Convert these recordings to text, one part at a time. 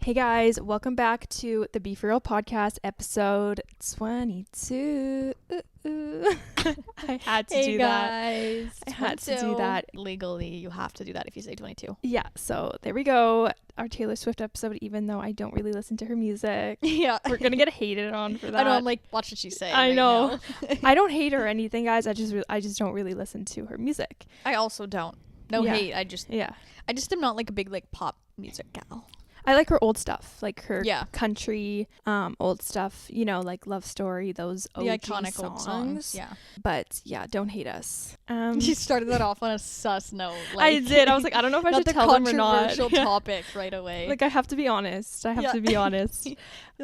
Hey guys, welcome back to the Be For Real podcast, episode 22. I had to do that. Hey guys, I had to do that. Legally, you have to do that if you say 22. Yeah, so there we go. Our Taylor Swift episode, even though I don't really listen to her music. Yeah. We're going to get hated on for that. I know, I'm like, watch what she say. I know. Now. I don't hate her or anything, guys. I just don't really listen to her music. I also don't. No hate. I just am not like a big like pop music gal. I like her old stuff, like her country, old stuff, you know, like Love Story, those OG the iconic old songs. Yeah. But yeah, don't hate us. You started that off on a sus note. Like, I did. I was like, I don't know if I should tell them or not. Controversial topic right away. Like, I have to be honest. I have to be honest.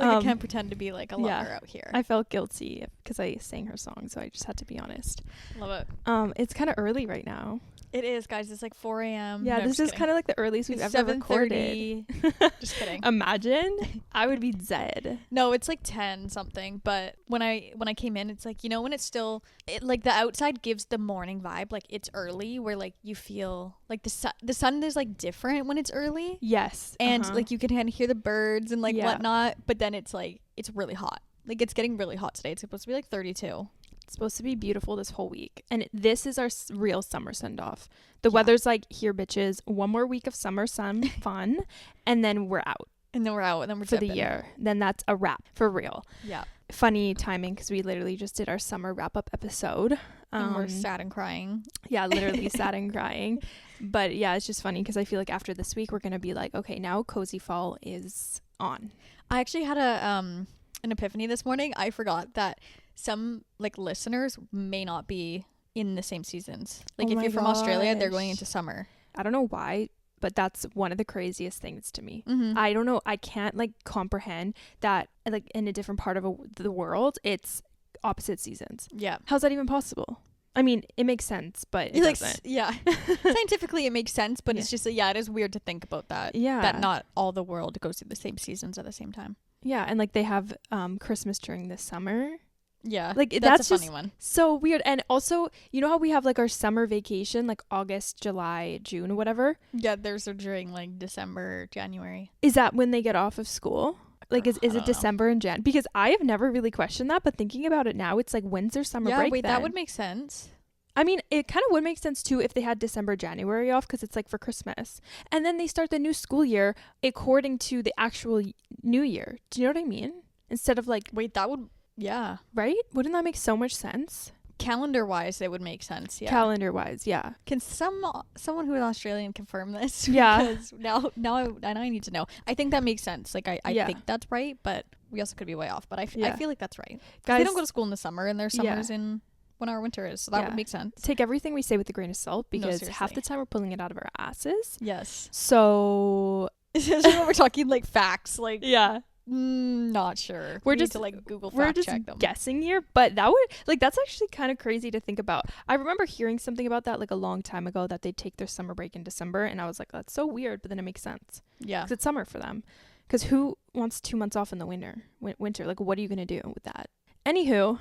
I can't pretend to be like a lover out here. I felt guilty because I sang her song, so I just had to be honest. Love it. It's kind of early right now. It is, guys. It's like 4 a.m. Yeah, this is kind of like the earliest we've ever recorded. Just kidding. Imagine. I would be dead. No, it's like 10 something. But when I came in, it's like, you know, when it's still, like the outside gives the morning vibe. Like it's early where like you feel like the sun is like different when it's early. Yes. And like you can kind of hear the birds and like whatnot. But then it's like, it's really hot. Like it's getting really hot today. It's supposed to be like 32. It's supposed to be beautiful this whole week, and this is our real summer send-off. The weather's like, here bitches, one more week of summer sun fun, and then we're out. And then we're for the year. Then that's a wrap for real. Yeah. Funny timing because we literally just did our summer wrap-up episode. And we're sad and crying. Yeah, literally sad and crying. But yeah, it's just funny because I feel like after this week we're gonna be like, okay, now cozy fall is on. I actually had an epiphany this morning. I forgot that some like listeners may not be in the same seasons. Like if you're from Australia, they're going into summer. I don't know why, but that's one of the craziest things to me. Mm-hmm. I don't know. I can't like comprehend that like in a different part of the world, it's opposite seasons. Yeah. How's that even possible? I mean, it makes sense, but it doesn't. Yeah. Scientifically, it makes sense, but it's just it is weird to think about that. Yeah. That not all the world goes through the same seasons at the same time. Yeah, and like they have Christmas during the summer. Yeah, like that's a funny one. So weird. And also, you know how we have like our summer vacation, like August, July, June, whatever. Yeah, theirs are during like December, January. Is that when they get off of school? Like is it December and Jan? Because I have never really questioned that, but thinking about it now, it's like when's their summer break? Wait, then? that would make sense. I mean, it kind of would make sense too if they had December, January off because it's like for Christmas, and then they start the new school year according to the actual new year. Do you know what I mean? Instead of like, wait, that would. Yeah. Right? Wouldn't that make so much sense? Calendar-wise, it would make sense, yeah. Calendar-wise, yeah. Can someone who is Australian confirm this? Yeah. Because now I need to know. I think that makes sense. Like, I think that's right, but we also could be way off. But I feel like that's right. Guys, they don't go to school in the summer, and their summer's in when our winter is. So that would make sense. Take everything we say with a grain of salt, because half the time we're pulling it out of our asses. Yes. So... Especially when we're talking, like, facts. Like... Yeah. Not sure. We're just to like Google fact we're just check them. Guessing here, but that would like that's actually kind of crazy to think about. I remember hearing something about that like a long time ago, that they take their summer break in December, and I was like, that's so weird, but then it makes sense. Yeah, because it's summer for them. Because who wants 2 months off in the winter? Like, what are you gonna do with that? Anywho,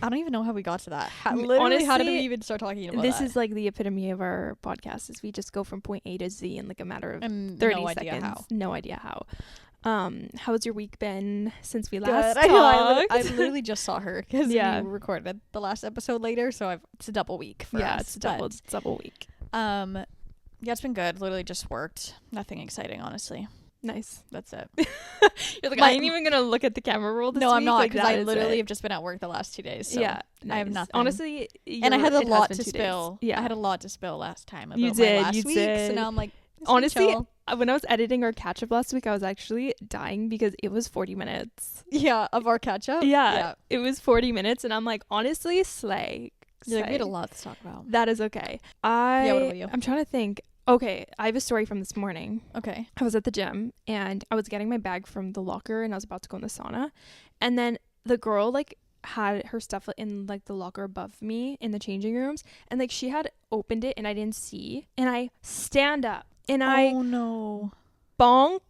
I don't even know how we got to that. Honestly, how did we even start talking about this? This is like the epitome of our podcast. Is we just go from point A to Z in like a matter of 30 seconds. No idea how. How's your week been since we last talked? I literally just saw her because we recorded the last episode later, so it's a double week for us. Yeah, it's a double week. Yeah, it's been good. Literally just worked. Nothing exciting, honestly. Nice. That's it. You're like, I ain't even gonna look at the camera roll this week. No, I'm not, because I literally have just been at work the last 2 days. So yeah, nice. I have nothing. Honestly, and I had a lot to spill. Yeah, I had a lot to spill last time about my last week. So now I'm like, honestly, when I was editing our catch up last week, I was actually dying because it was 40 minutes. Yeah, of our catch up. Yeah, it was 40 minutes, and I'm like, honestly, slay. Like, we had a lot to talk about. That is okay. What about you? I'm trying to think. Okay, I have a story from this morning. Okay. I was at the gym, and I was getting my bag from the locker, and I was about to go in the sauna, and then the girl like had her stuff in like the locker above me in the changing rooms, and like she had opened it and I didn't see, and I stand up and I bonk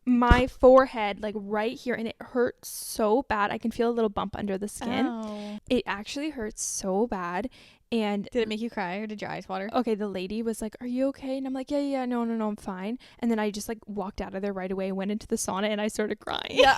my forehead like right here, and it hurts so bad. I can feel a little bump under the skin. Ow. It actually hurts so bad. And Did it make you cry or did your eyes water? okay, the lady was like, "Are you okay?" And I'm like, "Yeah, no, I'm fine." And then I just like walked out of there right away, went into the sauna, and I started crying. Yeah.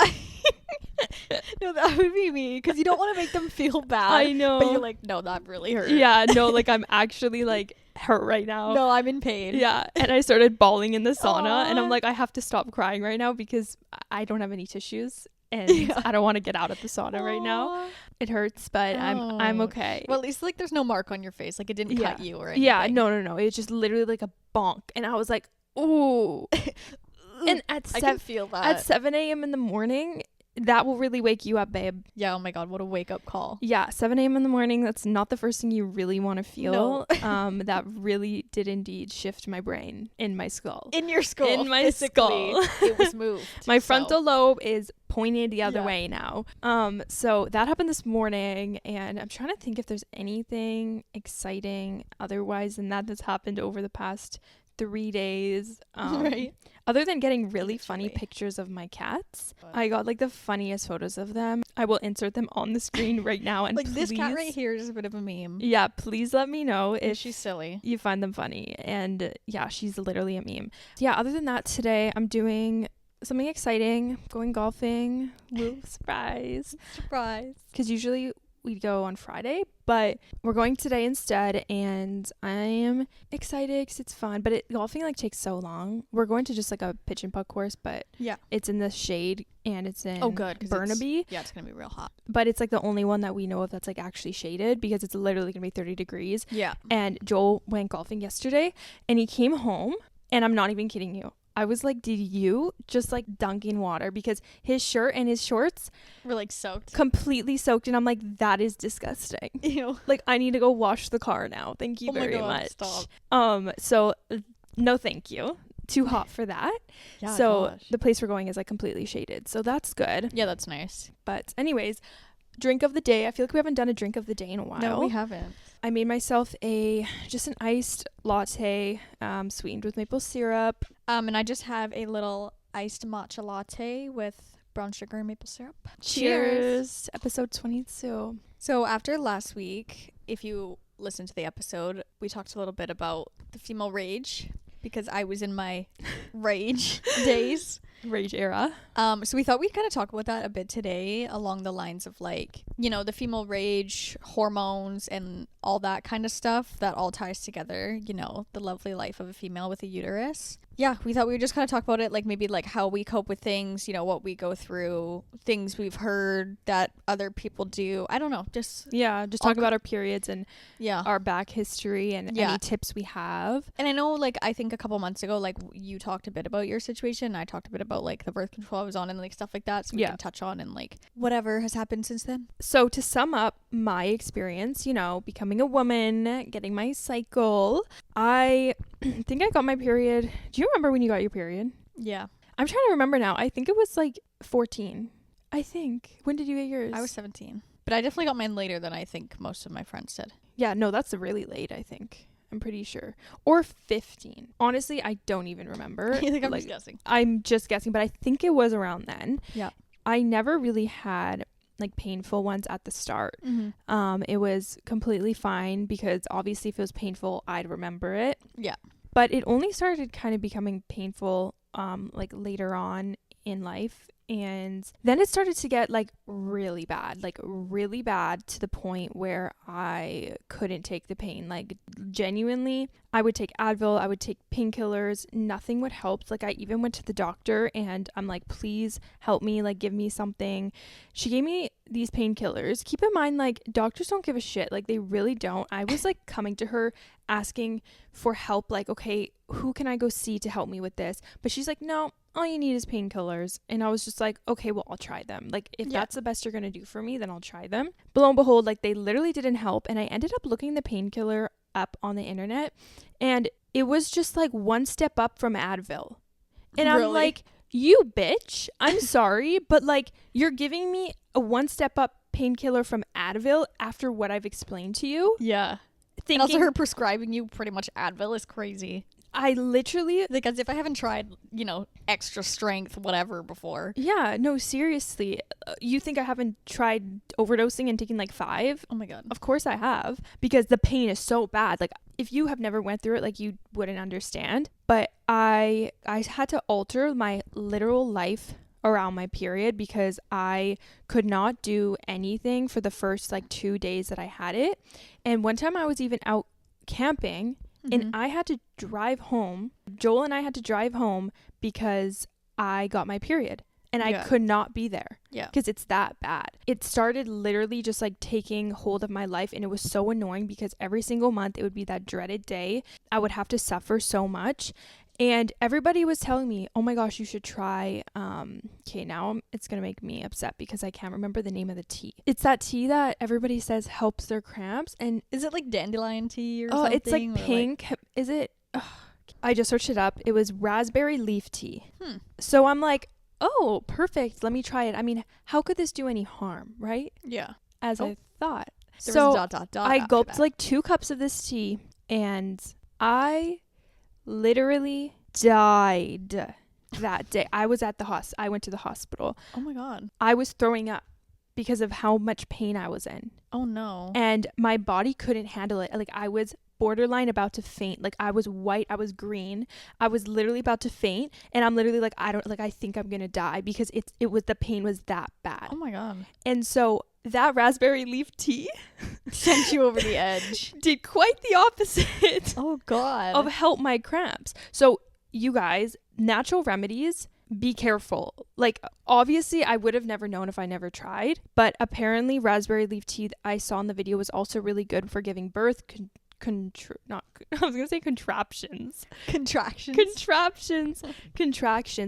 No, that would be me because you don't want to make them feel bad. I know. But you're like, no, that really hurt. Yeah, no, like I'm actually like hurt right now. No, I'm in pain. Yeah, and I started bawling in the sauna, and I'm Aw. like, I have to stop crying right now because I don't have any tissues, and I don't want to get out of the sauna right now. Aw. It hurts, but I'm Oh. okay. Well, at least like there's no mark on your face. Like it didn't cut you or anything. Yeah, no. It's just literally like a bonk, and I was like, ooh. And I can feel that. at 7 a.m. in the morning, that will really wake you up, babe. Yeah, oh my god, what a wake up call. Yeah, 7 a.m. in the morning, that's not the first thing you really want to feel. No. That really did indeed shift my brain in my skull. In your skull. In my physically, skull. it was moved. My so. frontal lobe is pointed the other Yeah. way now. So that happened this morning, and I'm trying to think if there's anything exciting otherwise than that's happened over the past 3 days. Right. Other than getting really funny Literally. pictures of my cats. I got like the funniest photos of them. I will insert them on the screen right now. And Like this cat please- right here is a bit of a meme. Yeah, please let me know if She's silly. you find them funny. And yeah, she's literally a meme. Yeah, other than that, today I'm doing something exciting, going golfing. Woo, surprise. Surprise. Because usually we'd go on Friday, but we're going today instead, and I am excited because it's fun. But golfing like takes so long. We're going to just like a pitch and putt course, but Yeah. it's in the shade and it's in Good. 'Cause Burnaby. Yeah, it's gonna be real hot. But it's like the only one that we know of that's like actually shaded because it's literally gonna be 30 degrees. Yeah. And Joel went golfing yesterday, and he came home, and I'm not even kidding you. I was like, did you just like dunk in water? Because his shirt and his shorts We're like soaked. completely soaked, and I'm like, that is disgusting. Ew. Like, I need to go wash the car now. Thank you Oh my very God, much. stop. So no thank you. Too hot for that. Yeah. So gosh. the place we're going is like completely shaded. So that's good. Yeah, that's nice. But anyways, drink of the day. I feel like we haven't done a drink of the day in a while. No, we haven't. I made myself just an iced latte, sweetened with maple syrup. And I just have a little iced matcha latte with brown sugar and maple syrup. Cheers. Episode 22. So after last week, if you listened to the episode, we talked a little bit about the female rage because I was in my rage days. Rage era. So we thought we'd kind of talk about that a bit today along the lines of like, you know, the female rage, hormones, and all that kind of stuff that all ties together, you know, the lovely life of a female with a uterus. Yeah, we thought we would just kind of talk about it, like maybe like how we cope with things, you know, what we go through, things we've heard that other people do. I don't know, just Yeah, just talk about our periods and yeah. our back history and Yeah. any tips we have. And I know, like, I think a couple months ago, like, you talked a bit about your situation. I talked a bit about, like, the birth control I was on and, like, stuff like that. So we Yeah. can touch on and, like, whatever has happened since then. So to sum up my experience, you know, becoming a woman, getting my cycle, I think I got my period. Do you remember when you got your period? Yeah. I'm trying to remember now. I think it was like 14. I think. When did you get yours? I was 17. But I definitely got mine later than I think most of my friends did. Yeah, no, that's really late, I think. I'm pretty sure. Or 15. Honestly, I don't even remember. I think I'm Like, just guessing. I'm just guessing, but I think it was around then. Yeah. I never really had like painful ones at the start. Mm-hmm. It was completely fine because obviously if it was painful, I'd remember it. Yeah. But it only started kind of becoming painful like later on in life. And then it started to get like really bad to the point where I couldn't take the pain. Like genuinely, I would take Advil, I would take painkillers, nothing would help. Like I even went to the doctor and I'm like, please help me, like give me something. She gave me these painkillers. Keep in mind, like doctors don't give a shit. Like they really don't. I was like coming to her asking for help, like, okay, who can I go see to help me with this? But she's like, no, all you need is painkillers. And I was just like, okay, well, I'll try them. Like if Yeah. that's the best you're gonna do for me, then I'll try them. But lo and behold, like they literally didn't help. And I ended up looking the painkiller up on the internet, and it was just like one step up from Advil. And I'm Really? like, you bitch, I'm sorry, but like you're giving me a one step up painkiller from Advil after what I've explained to you. Yeah. And Thinking, also her prescribing you pretty much Advil is crazy. I literally, Like, as if I haven't tried, you know, extra strength, whatever, before. yeah, no, seriously. You think I haven't tried overdosing and taking like 5? Oh my God. Of course I have, because the pain is so bad. Like, if you have never went through it, like, you wouldn't understand. But I had to alter my literal life around my period because I could not do anything for the first like 2 days that I had it. And one time I was even out camping and I had to drive home. Joel and I had to drive home because I got my period and I could not be there. Yeah. Because it's that bad. It started literally just like taking hold of my life, and it was so annoying because every single month it would be that dreaded day. I would have to suffer so much. And everybody was telling me, oh my gosh, you should try, okay, now it's going to make me upset because I can't remember the name of the tea. It's that tea that everybody says helps their cramps. And is it like dandelion tea or something? Oh, it's like pink. Is it? I just searched it up. It was raspberry leaf tea. So I'm like, oh, perfect. Let me try it. I mean, how could this do any harm, right? Yeah. As I thought. There so was I gulped like 2 cups of this tea, and I literally died that day. I was at the I went to the hospital. Oh my God. I was throwing up because of how much pain I was in. Oh no. And my body couldn't handle it. Like, I was borderline about to faint. Like, I was white, I was green. I was literally about to faint, and I'm literally like, I think I'm going to die because the pain was that bad. Oh my God. And so that raspberry leaf tea sent you over the edge. Did quite the opposite. Oh God. Of help my cramps. So you guys, natural remedies, be careful. Like, obviously I would have never known if I never tried, but apparently raspberry leaf tea I saw in the video was also really good for giving birth. Contractions.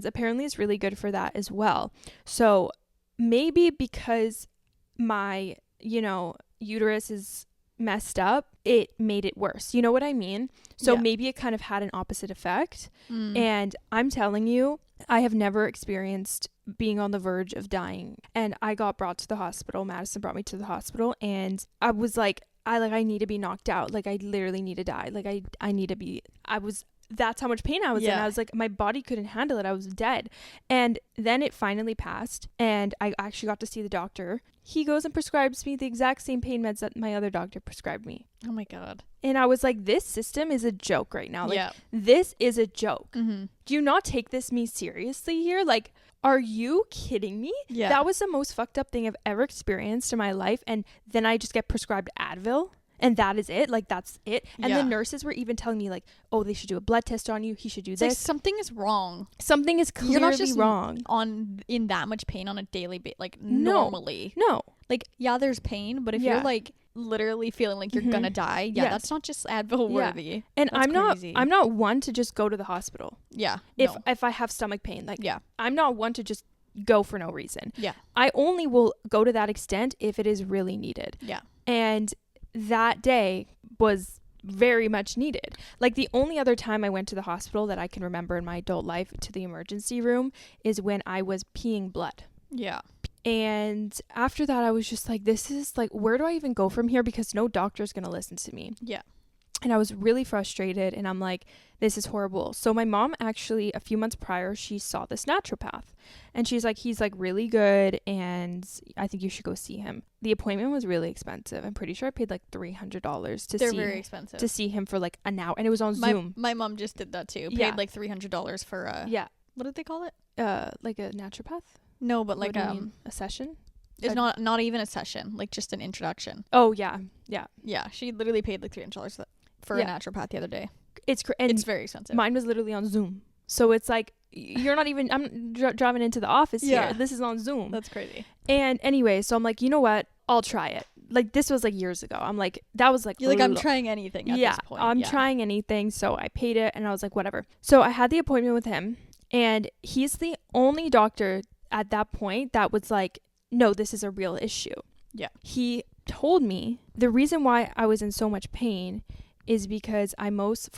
Apparently it's really good for that as well. So maybe because my, uterus is messed up, it made it worse. You know what I mean? So maybe it kind of had an opposite effect. And I'm telling you, I have never experienced being on the verge of dying. And I got brought to the hospital. Madison brought me to the hospital, and I was like, I need to be knocked out. Like, I literally need to die. Like, I need to be, that's how much pain I was in. I was like, my body couldn't handle it. I was dead. And then it finally passed, and I actually got to see the doctor. He goes and prescribes me the exact same pain meds that my other doctor prescribed me. Oh my God. And I was like, this system is a joke right now. Like, this is a joke. Do you not take me seriously here? Like, are you kidding me? Yeah. That was the most fucked up thing I've ever experienced in my life. And then I just get prescribed Advil. And that is it. Like, that's it. And the nurses were even telling me, like, oh, they should do a blood test on you. He should do this. Like, something is wrong. Something is clearly You're not just wrong. In that much pain on a daily basis. Like, normally. No. Like, yeah, there's pain. But if you're, like, literally feeling like you're gonna die, that's not just Advil worthy. And that's I'm not one to just go to the hospital. Yeah. If I have stomach pain. Like, I'm not one to just go for no reason. Yeah. I only will go to that extent if it is really needed. Yeah. And that day was very much needed. Like, the only other time I went to the hospital that I can remember in my adult life, to the emergency room, is when I was peeing blood. Yeah. And after that, I was just like, this is like, where do I even go from here? Because no doctor's going to listen to me. Yeah. And I was really frustrated, and I'm like, this is horrible. So my mom actually, a few months prior, she saw this naturopath, and she's like, he's like really good, and I think you should go see him. The appointment was really expensive. I'm pretty sure I paid like $300 They're very expensive. to see him for like an hour, and it was on Zoom. My mom just did that too. Paid like $300 for what did they call it? Like a naturopath? No, but like a session? It's not even a session, like just an introduction. Oh yeah. Yeah, she literally paid like $300 for a naturopath the other day. It's very expensive. Mine was literally on Zoom, so it's like, you're not even, I'm driving into the office here. This is on Zoom. That's crazy. And anyway, so I'm like, you know what? I'll try it. Like, this was like years ago. I'm like, that was like, you're like, I'm trying anything at this point. I'm trying anything. So I paid it, and I was like, whatever. So I had the appointment with him, and he's the only doctor at that point that was like, no, this is a real issue. Yeah. He told me the reason why I was in so much pain is because I most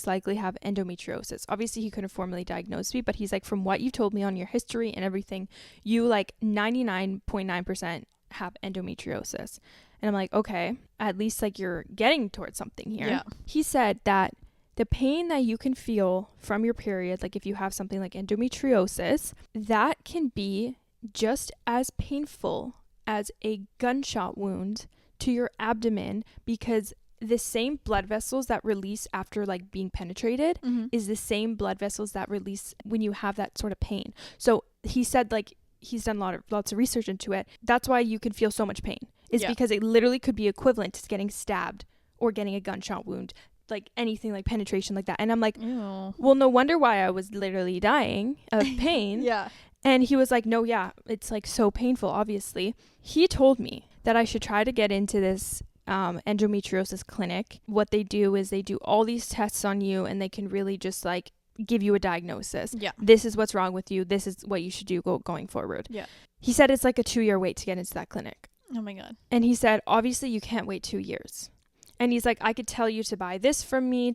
likely have endometriosis. Obviously, he couldn't formally diagnose me, but he's like, from what you told me on your history and everything, you like 99.9% have endometriosis. And I'm like, okay, at least like you're getting towards something here. Yeah. He said that the pain that you can feel from your period, like if you have something like endometriosis, that can be just as painful as a gunshot wound to your abdomen, because the same blood vessels that release after like being penetrated is the same blood vessels that release when you have that sort of pain. So he said, like, he's done lots of research into it. That's why you can feel so much pain, is because it literally could be equivalent to getting stabbed or getting a gunshot wound, like anything like penetration like that. And I'm like, ew. Well, no wonder why I was literally dying of pain. Yeah. And he was like, no, yeah, it's like so painful, obviously. He told me that I should try to get into this endometriosis clinic. What they do is they do all these tests on you, and they can really just like give you a diagnosis. Yeah. This is what's wrong with you. This is what you should do going forward. Yeah. He said it's like a 2-year wait to get into that clinic. Oh my God. And he said, obviously you can't wait 2 years. And he's like, I could tell you to buy this from me,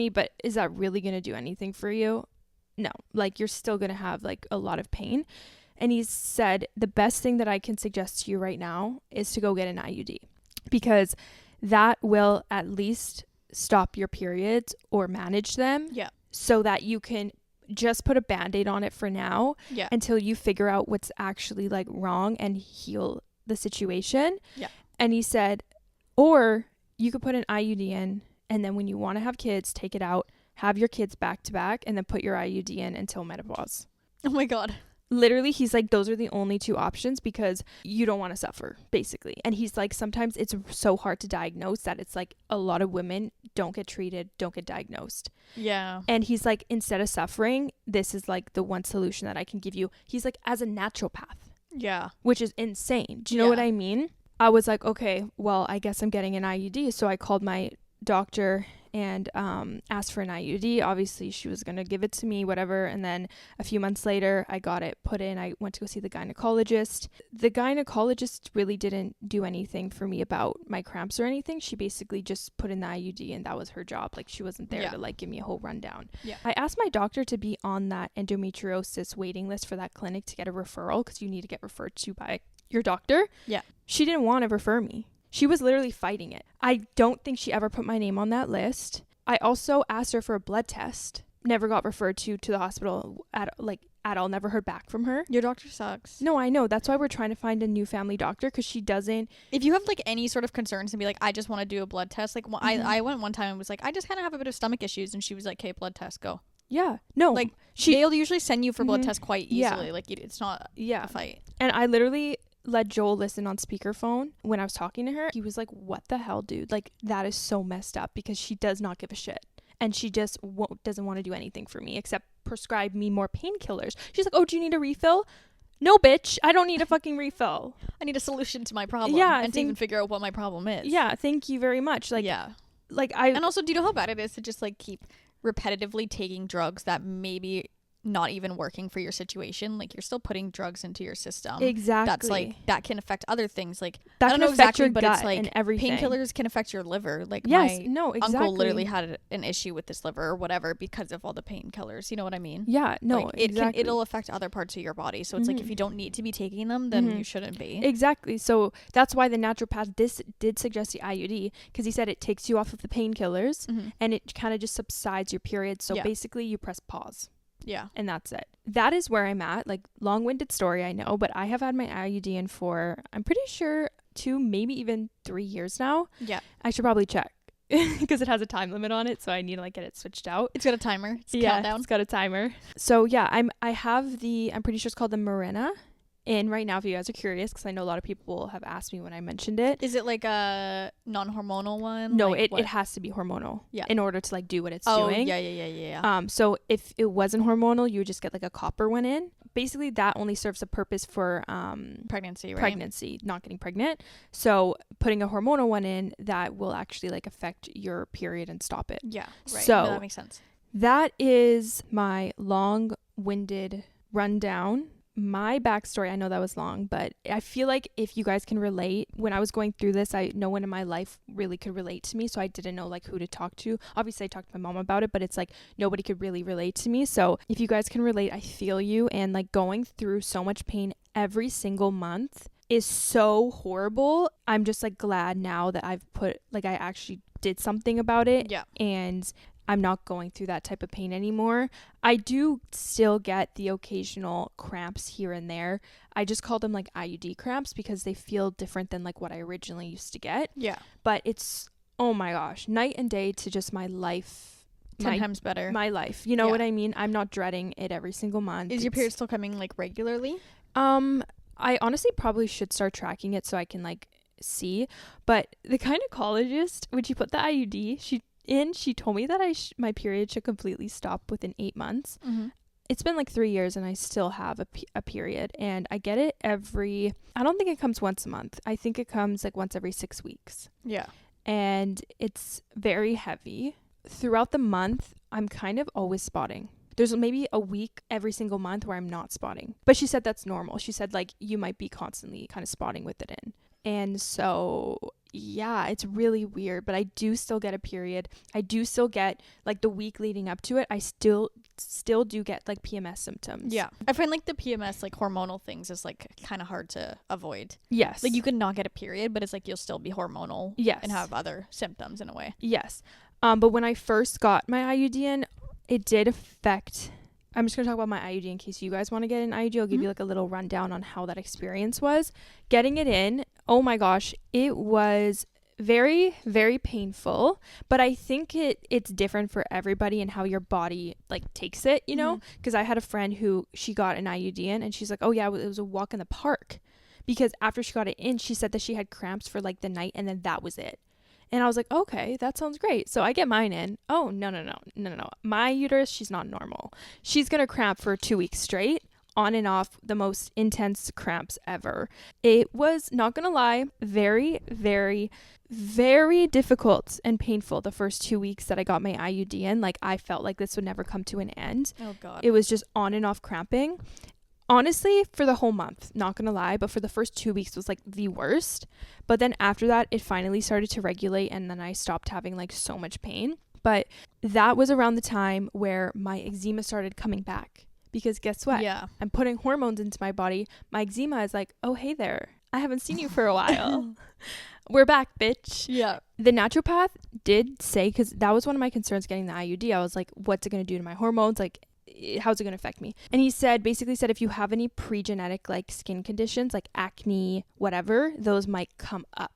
but is that really going to do anything for you? No, like you're still going to have like a lot of pain. And he said, the best thing that I can suggest to you right now is to go get an IUD, because that will at least stop your periods or manage them. Yeah. So that you can just put a Band-Aid on it for now. Yeah. Until you figure out what's actually like wrong and heal the situation. Yeah. And he said, or you could put an IUD in, and then when you want to have kids, take it out, have your kids back to back, and then put your IUD in until menopause. Oh my God. Literally, he's like, those are the only two options, because you don't want to suffer, basically. And he's like, sometimes it's so hard to diagnose that it's like a lot of women don't get treated, don't get diagnosed. Yeah. And he's like, instead of suffering, this is like the one solution that I can give you. He's like, as a naturopath. Yeah. Which is insane. Do you know what I mean? I was like, okay, well, I guess I'm getting an IUD. So I called my doctor and asked for an IUD. Obviously, she was going to give it to me, whatever. And then a few months later, I got it put in. I went to go see the gynecologist. The gynecologist really didn't do anything for me about my cramps or anything. She basically just put in the IUD, and that was her job. Like, she wasn't there to like give me a whole rundown. Yeah. I asked my doctor to be on that endometriosis waiting list for that clinic to get a referral, because you need to get referred to by your doctor. Yeah. She didn't want to refer me. She was literally fighting it. I don't think she ever put my name on that list. I also asked her for a blood test. Never got referred to the hospital at all. Never heard back from her. Your doctor sucks. No, I know. That's why we're trying to find a new family doctor, because she doesn't. If you have like any sort of concerns and be like, I just want to do a blood test. Like I went one time and was like, I just kind of have a bit of stomach issues. And she was like, okay, blood test, go. Yeah. No. Like they'll usually send you for blood tests quite easily. Like it's not a fight. And I literally let Joel listen on speakerphone when I was talking to her. He was like, what the hell, dude? Like, that is so messed up, because she does not give a shit. And she just doesn't want to do anything for me except prescribe me more painkillers. She's like, oh, do you need a refill? No, bitch. I don't need a fucking refill. I need a solution to my problem. And to even figure out what my problem is. Yeah, thank you very much. Like, yeah. Like And also, do you know how bad it is to just like keep repetitively taking drugs that maybe not even working for your situation? Like, you're still putting drugs into your system. Exactly. That's like, that can affect other things. Like, that I don't can know affect exactly, your but gut it's like and everything. Painkillers can affect your liver. Like, uncle literally had an issue with his liver or whatever because of all the painkillers. You know what I mean? Yeah, no, like, exactly. It'll affect other parts of your body. So it's like, if you don't need to be taking them, then you shouldn't be. Exactly. So that's why the naturopath did suggest the IUD, because he said it takes you off of the painkillers and it kind of just subsides your period. So basically you press pause. Yeah. And that's it. That is where I'm at. Like, long-winded story, I know, but I have had my IUD in for, I'm pretty sure, 2, maybe even 3 years now. Yeah. I should probably check, because it has a time limit on it, so I need to like get it switched out. It's got a timer. It's a countdown. It's got a timer. So yeah, I'm pretty sure it's called the Mirena in right now, if you guys are curious, because I know a lot of people have asked me when I mentioned it. Is it like a non-hormonal one? No, like it has to be hormonal in order to like do what it's doing. Yeah. So if it wasn't hormonal, you would just get like a copper one in. Basically, that only serves a purpose for pregnancy, right? Pregnancy, not getting pregnant. So putting a hormonal one in, that will actually like affect your period and stop it. Yeah, right. So no, that makes sense. That is my long-winded rundown. My backstory, I know that was long, but I feel like if you guys can relate, when I was going through this, no one in my life really could relate to me, so I didn't know like who to talk to. Obviously I talked to my mom about it, but it's like nobody could really relate to me. So if you guys can relate, I feel you. And like going through so much pain every single month is so horrible. I'm just like glad now that I actually did something about it. Yeah. And I'm not going through that type of pain anymore. I do still get the occasional cramps here and there. I just call them like IUD cramps because they feel different than like what I originally used to get. Yeah. But it's, oh my gosh, night and day to just my life. 10 times better. My life. You know what I mean? I'm not dreading it every single month. Is your period still coming like regularly? I honestly probably should start tracking it so I can like see. But the gynecologist, when she put the IUD, she told me that my period should completely stop within 8 months. Mm-hmm. It's been like 3 years and I still have a period, and I get it I don't think it comes once a month. I think it comes like once every 6 weeks. Yeah. And it's very heavy. Throughout the month, I'm kind of always spotting. There's maybe a week every single month where I'm not spotting. But she said that's normal. She said like you might be constantly kind of spotting with it in. And so, yeah, it's really weird, but I do still get a period. I do still get like the week leading up to it. I still do get like PMS symptoms. Yeah. I find like the PMS, like hormonal things is like kind of hard to avoid. Yes. Like you could not get a period, but it's like you'll still be hormonal. Yes. And have other symptoms in a way. Yes. But when I first got my IUD in, it did affect. I'm just going to talk about my IUD in case you guys want to get an IUD. I'll give you like a little rundown on how that experience was. Getting it in, oh my gosh, it was very, very painful. But I think it's different for everybody and how your body like takes it, you know? Because I had a friend who she got an IUD in and she's like, oh yeah, it was a walk in the park. Because after she got it in, she said that she had cramps for like the night and then that was it. And I was like, okay, that sounds great. So I get mine in. Oh, no. My uterus, she's not normal. She's going to cramp for 2 weeks straight, on and off, the most intense cramps ever. It was, not going to lie, very, very, very difficult and painful the first 2 weeks that I got my IUD in. Like, I felt like this would never come to an end. Oh, God. It was just on and off cramping. Honestly, for the whole month, not gonna lie, but for the first 2 weeks was like the worst. But then after that, it finally started to regulate and then I stopped having like so much pain. But that was around the time where my eczema started coming back. Because guess what? Yeah. I'm putting hormones into my body. My eczema is like, oh, hey there. I haven't seen you for a while. We're back, bitch. Yeah. The naturopath did say, because that was one of my concerns getting the IUD. I was like, what's it going to do to my hormones? Like, how's it going to affect me? And he basically said if you have any pre-genetic like skin conditions like acne, whatever, those might come up.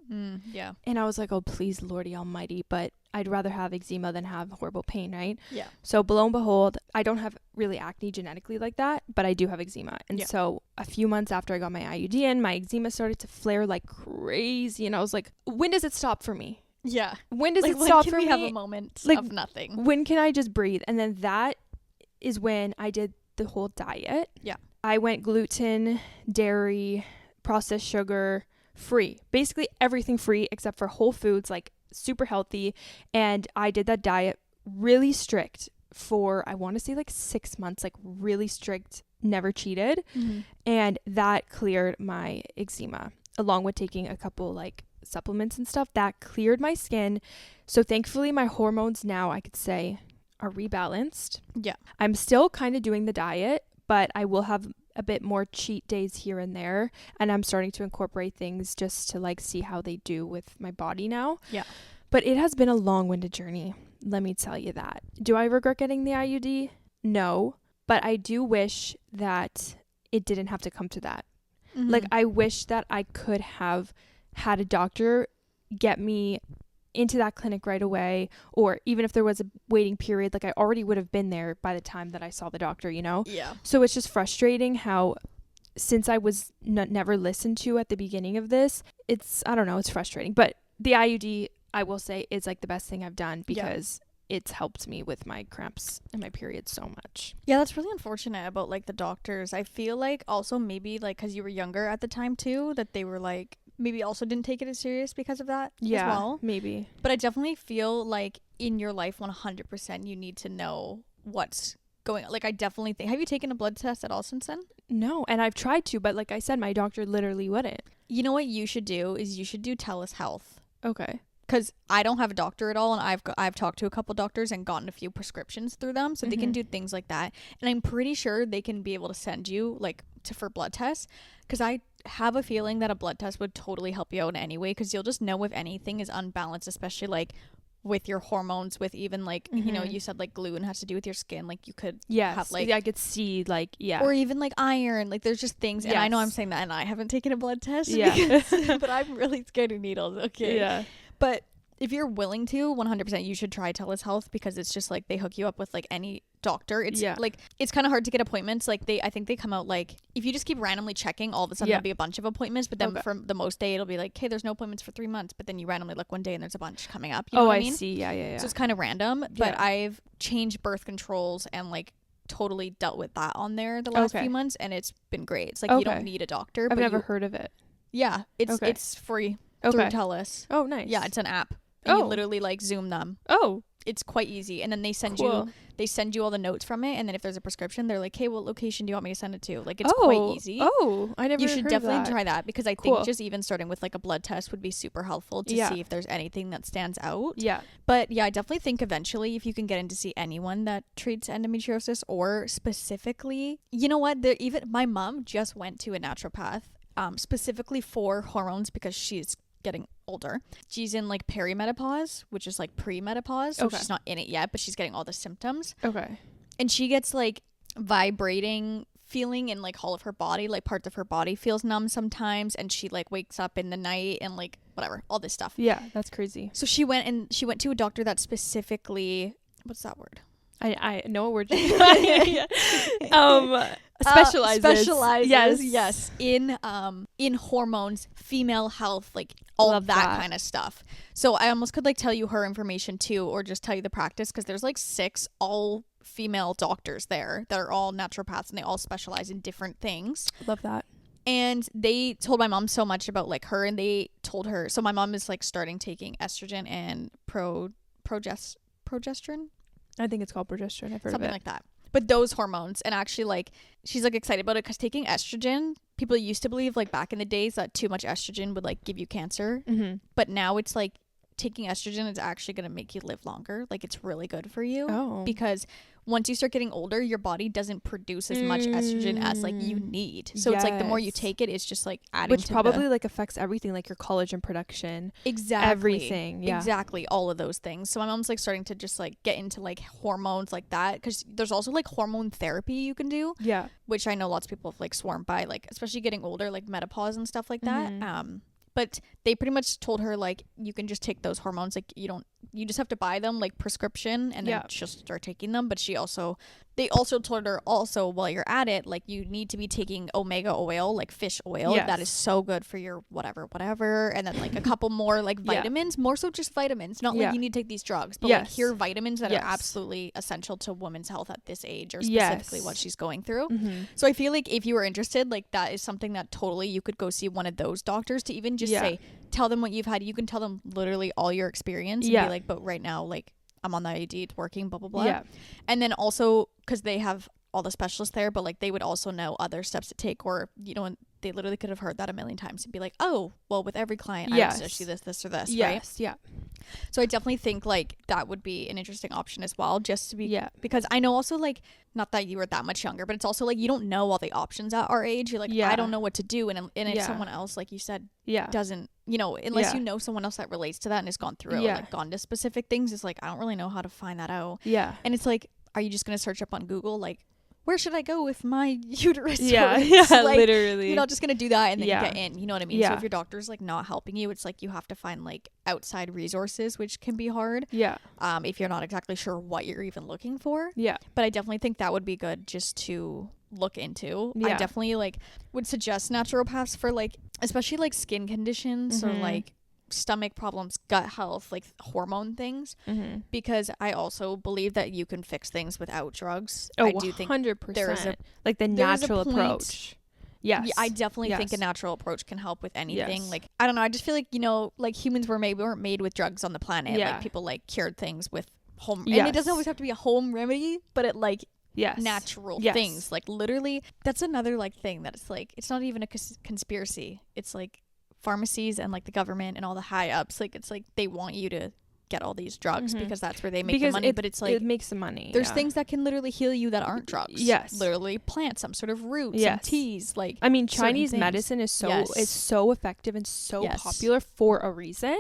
Yeah. And I was like, oh, please, Lordy Almighty, but I'd rather have eczema than have horrible pain, right? Yeah. So below and behold, I don't have really acne genetically like that, but I do have eczema. And so a few months after I got my IUD in, my eczema started to flare like crazy. And I was like, when does it stop for me? Yeah. When does like, it stop for me? When can we have a moment like, of nothing? When can I just breathe? And then that is when I did the whole diet. Yeah. I went gluten, dairy, processed sugar free. Basically everything free except for whole foods, like super healthy. And I did that diet really strict for, I want to say like 6 months, like really strict, never cheated. And that cleared my eczema along with taking a couple like supplements and stuff. That cleared my skin. So thankfully my hormones now, I could say, are rebalanced. Yeah. I'm still kind of doing the diet, but I will have a bit more cheat days here and there. And I'm starting to incorporate things just to like see how they do with my body now. Yeah. But it has been a long-winded journey. Let me tell you that. Do I regret getting the IUD? No. But I do wish that it didn't have to come to that. Like, I wish that I could have had a doctor get me into that clinic right away, or even if there was a waiting period, like I already would have been there by the time that I saw the doctor, you know? Yeah. So it's just frustrating how, since I was never listened to at the beginning of this, I don't know, it's frustrating. But the IUD, I will say, is like the best thing I've done because it's helped me with my cramps and my period so much. Yeah, that's really unfortunate about like the doctors. I feel like also maybe like because you were younger at the time too, that they were like maybe also didn't take it as serious because of that as well. Maybe. But I definitely feel like in your life 100% you need to know what's going on. Like I definitely think, have you taken a blood test at all since then? No, and I've tried to, but like I said, my doctor literally wouldn't. You know what you should do is you should do TELUS Health. Okay. Because I don't have a doctor at all, and I've talked to a couple doctors and gotten a few prescriptions through them, so they can do things like that. And I'm pretty sure they can be able to send you like for blood tests, because I have a feeling that a blood test would totally help you out anyway, because you'll just know if anything is unbalanced, especially like with your hormones, with even like, you know, you said like gluten has to do with your skin. Like you could have like, I could see like, or even like iron, like there's just things. And I know I'm saying that and I haven't taken a blood test because, but I'm really scared of needles. Okay. Yeah. But if you're willing to 100%, you should try TELUS Health, because it's just like they hook you up with like any doctor. It's like, it's kind of hard to get appointments. Like I think they come out like, if you just keep randomly checking, all of a sudden there'll be a bunch of appointments, but then from the most day it'll be like, hey, there's no appointments for 3 months, but then you randomly look one day and there's a bunch coming up. You know what I mean? See. Yeah. So it's kind of random, but I've changed birth controls and like totally dealt with that on there the last few months, and it's been great. It's like you don't need a doctor. I've never heard of it. Yeah, it's free through TELUS. Oh, nice. Yeah, it's an app. And you literally like Zoom them. Oh, it's quite easy. And then they send you all the notes from it, and then if there's a prescription, they're like, hey, what location do you want me to send it to? Like, it's quite easy. I never. You should definitely try that, because I think just even starting with like a blood test would be super helpful to see if there's anything that stands out. Yeah. But yeah, I definitely think eventually if you can get in to see anyone that treats endometriosis, or specifically, you know what, even my mom just went to a naturopath specifically for hormones, because she's getting older. She's in like perimenopause, which is like pre-menopause, so she's not in it yet, but she's getting all the symptoms. And she gets like vibrating feeling in like all of her body, like parts of her body feels numb sometimes, and she like wakes up in the night and like whatever, all this stuff. Yeah, that's crazy. So she went to a doctor that specifically, what's that word? I know a word. Specializes yes in hormones, female health, like all of that kind of stuff. So I almost could like tell you her information too, or just tell you the practice, because there's like 6 all female doctors there that are all naturopaths, and they all specialize in different things. Love that. And they told my mom so much about like her, and they told her, so my mom is like starting taking estrogen and progesterone. I think it's called progesterone. I've heard something of it. Like that. But those hormones, and actually like she's like excited about it, because taking estrogen, people used to believe like back in the days that too much estrogen would like give you cancer. But now it's like taking estrogen is actually going to make you live longer. Like it's really good for you, because once you start getting older, your body doesn't produce as much estrogen as like you need. So it's like the more you take it, it's just like adding, which probably like affects everything, like your collagen production, exactly, everything, exactly, all of those things. So my mom's like starting to just like get into like hormones like that, because there's also like hormone therapy you can do, which I know lots of people have like sworn by, like especially getting older, like menopause and stuff like that. But they pretty much told her like you can just take those hormones, like you just have to buy them like prescription, and then she'll start taking them. But they also told her also, while you're at it, like you need to be taking omega oil, like fish oil. That is so good for your whatever, and then like a couple more like vitamins, more so just vitamins, not like you need to take these drugs, but like here vitamins that are absolutely essential to women's health at this age, or specifically what she's going through. So I feel like if you were interested, like that is something that totally you could go see one of those doctors to even just say, tell them what you've had. You can tell them literally all your experience and be like, but right now, like I'm on the IUD, it's working, blah blah blah. And then also, because they have all the specialists there, but like they would also know other steps to take, or you know, and they literally could have heard that a million times and be like, oh well, with every client I suggest you this or this, right? So I definitely think like that would be an interesting option as well, just to be because I know also, like, not that you were that much younger, but it's also like you don't know all the options at our age. You're like, I don't know what to do, and if someone else, like you said, doesn't, you know, unless you know someone else that relates to that and has gone through it, or like gone to specific things, it's like I don't really know how to find that out. And it's like, are you just gonna search up on Google like, where should I go with my uterus? Like, literally. You're not just gonna do that and then you get in. You know what I mean? So if your doctor's like not helping you, it's like you have to find like outside resources, which can be hard. If you're not exactly sure what you're even looking for. But I definitely think that would be good just to look into. I definitely like would suggest naturopaths for like, especially like skin conditions or like stomach problems, gut health, like hormone things, because I also believe that you can fix things without drugs. I do think 100% there is like the natural approach. I definitely think a natural approach can help with anything. Like, I don't know, I just feel like, you know, like humans weren't made with drugs on the planet. Like people like cured things with home, and it doesn't always have to be a home remedy, but it like natural things, like literally. That's another like thing that it's like, it's not even a conspiracy. It's like pharmacies and like the government and all the high ups, like it's like they want you to get all these drugs because that's where they make the money. But it's like, it makes the money. There's things that can literally heal you that aren't drugs. Literally plants, some sort of roots and teas. Like, I mean, Chinese medicine is so effective and so popular for a reason.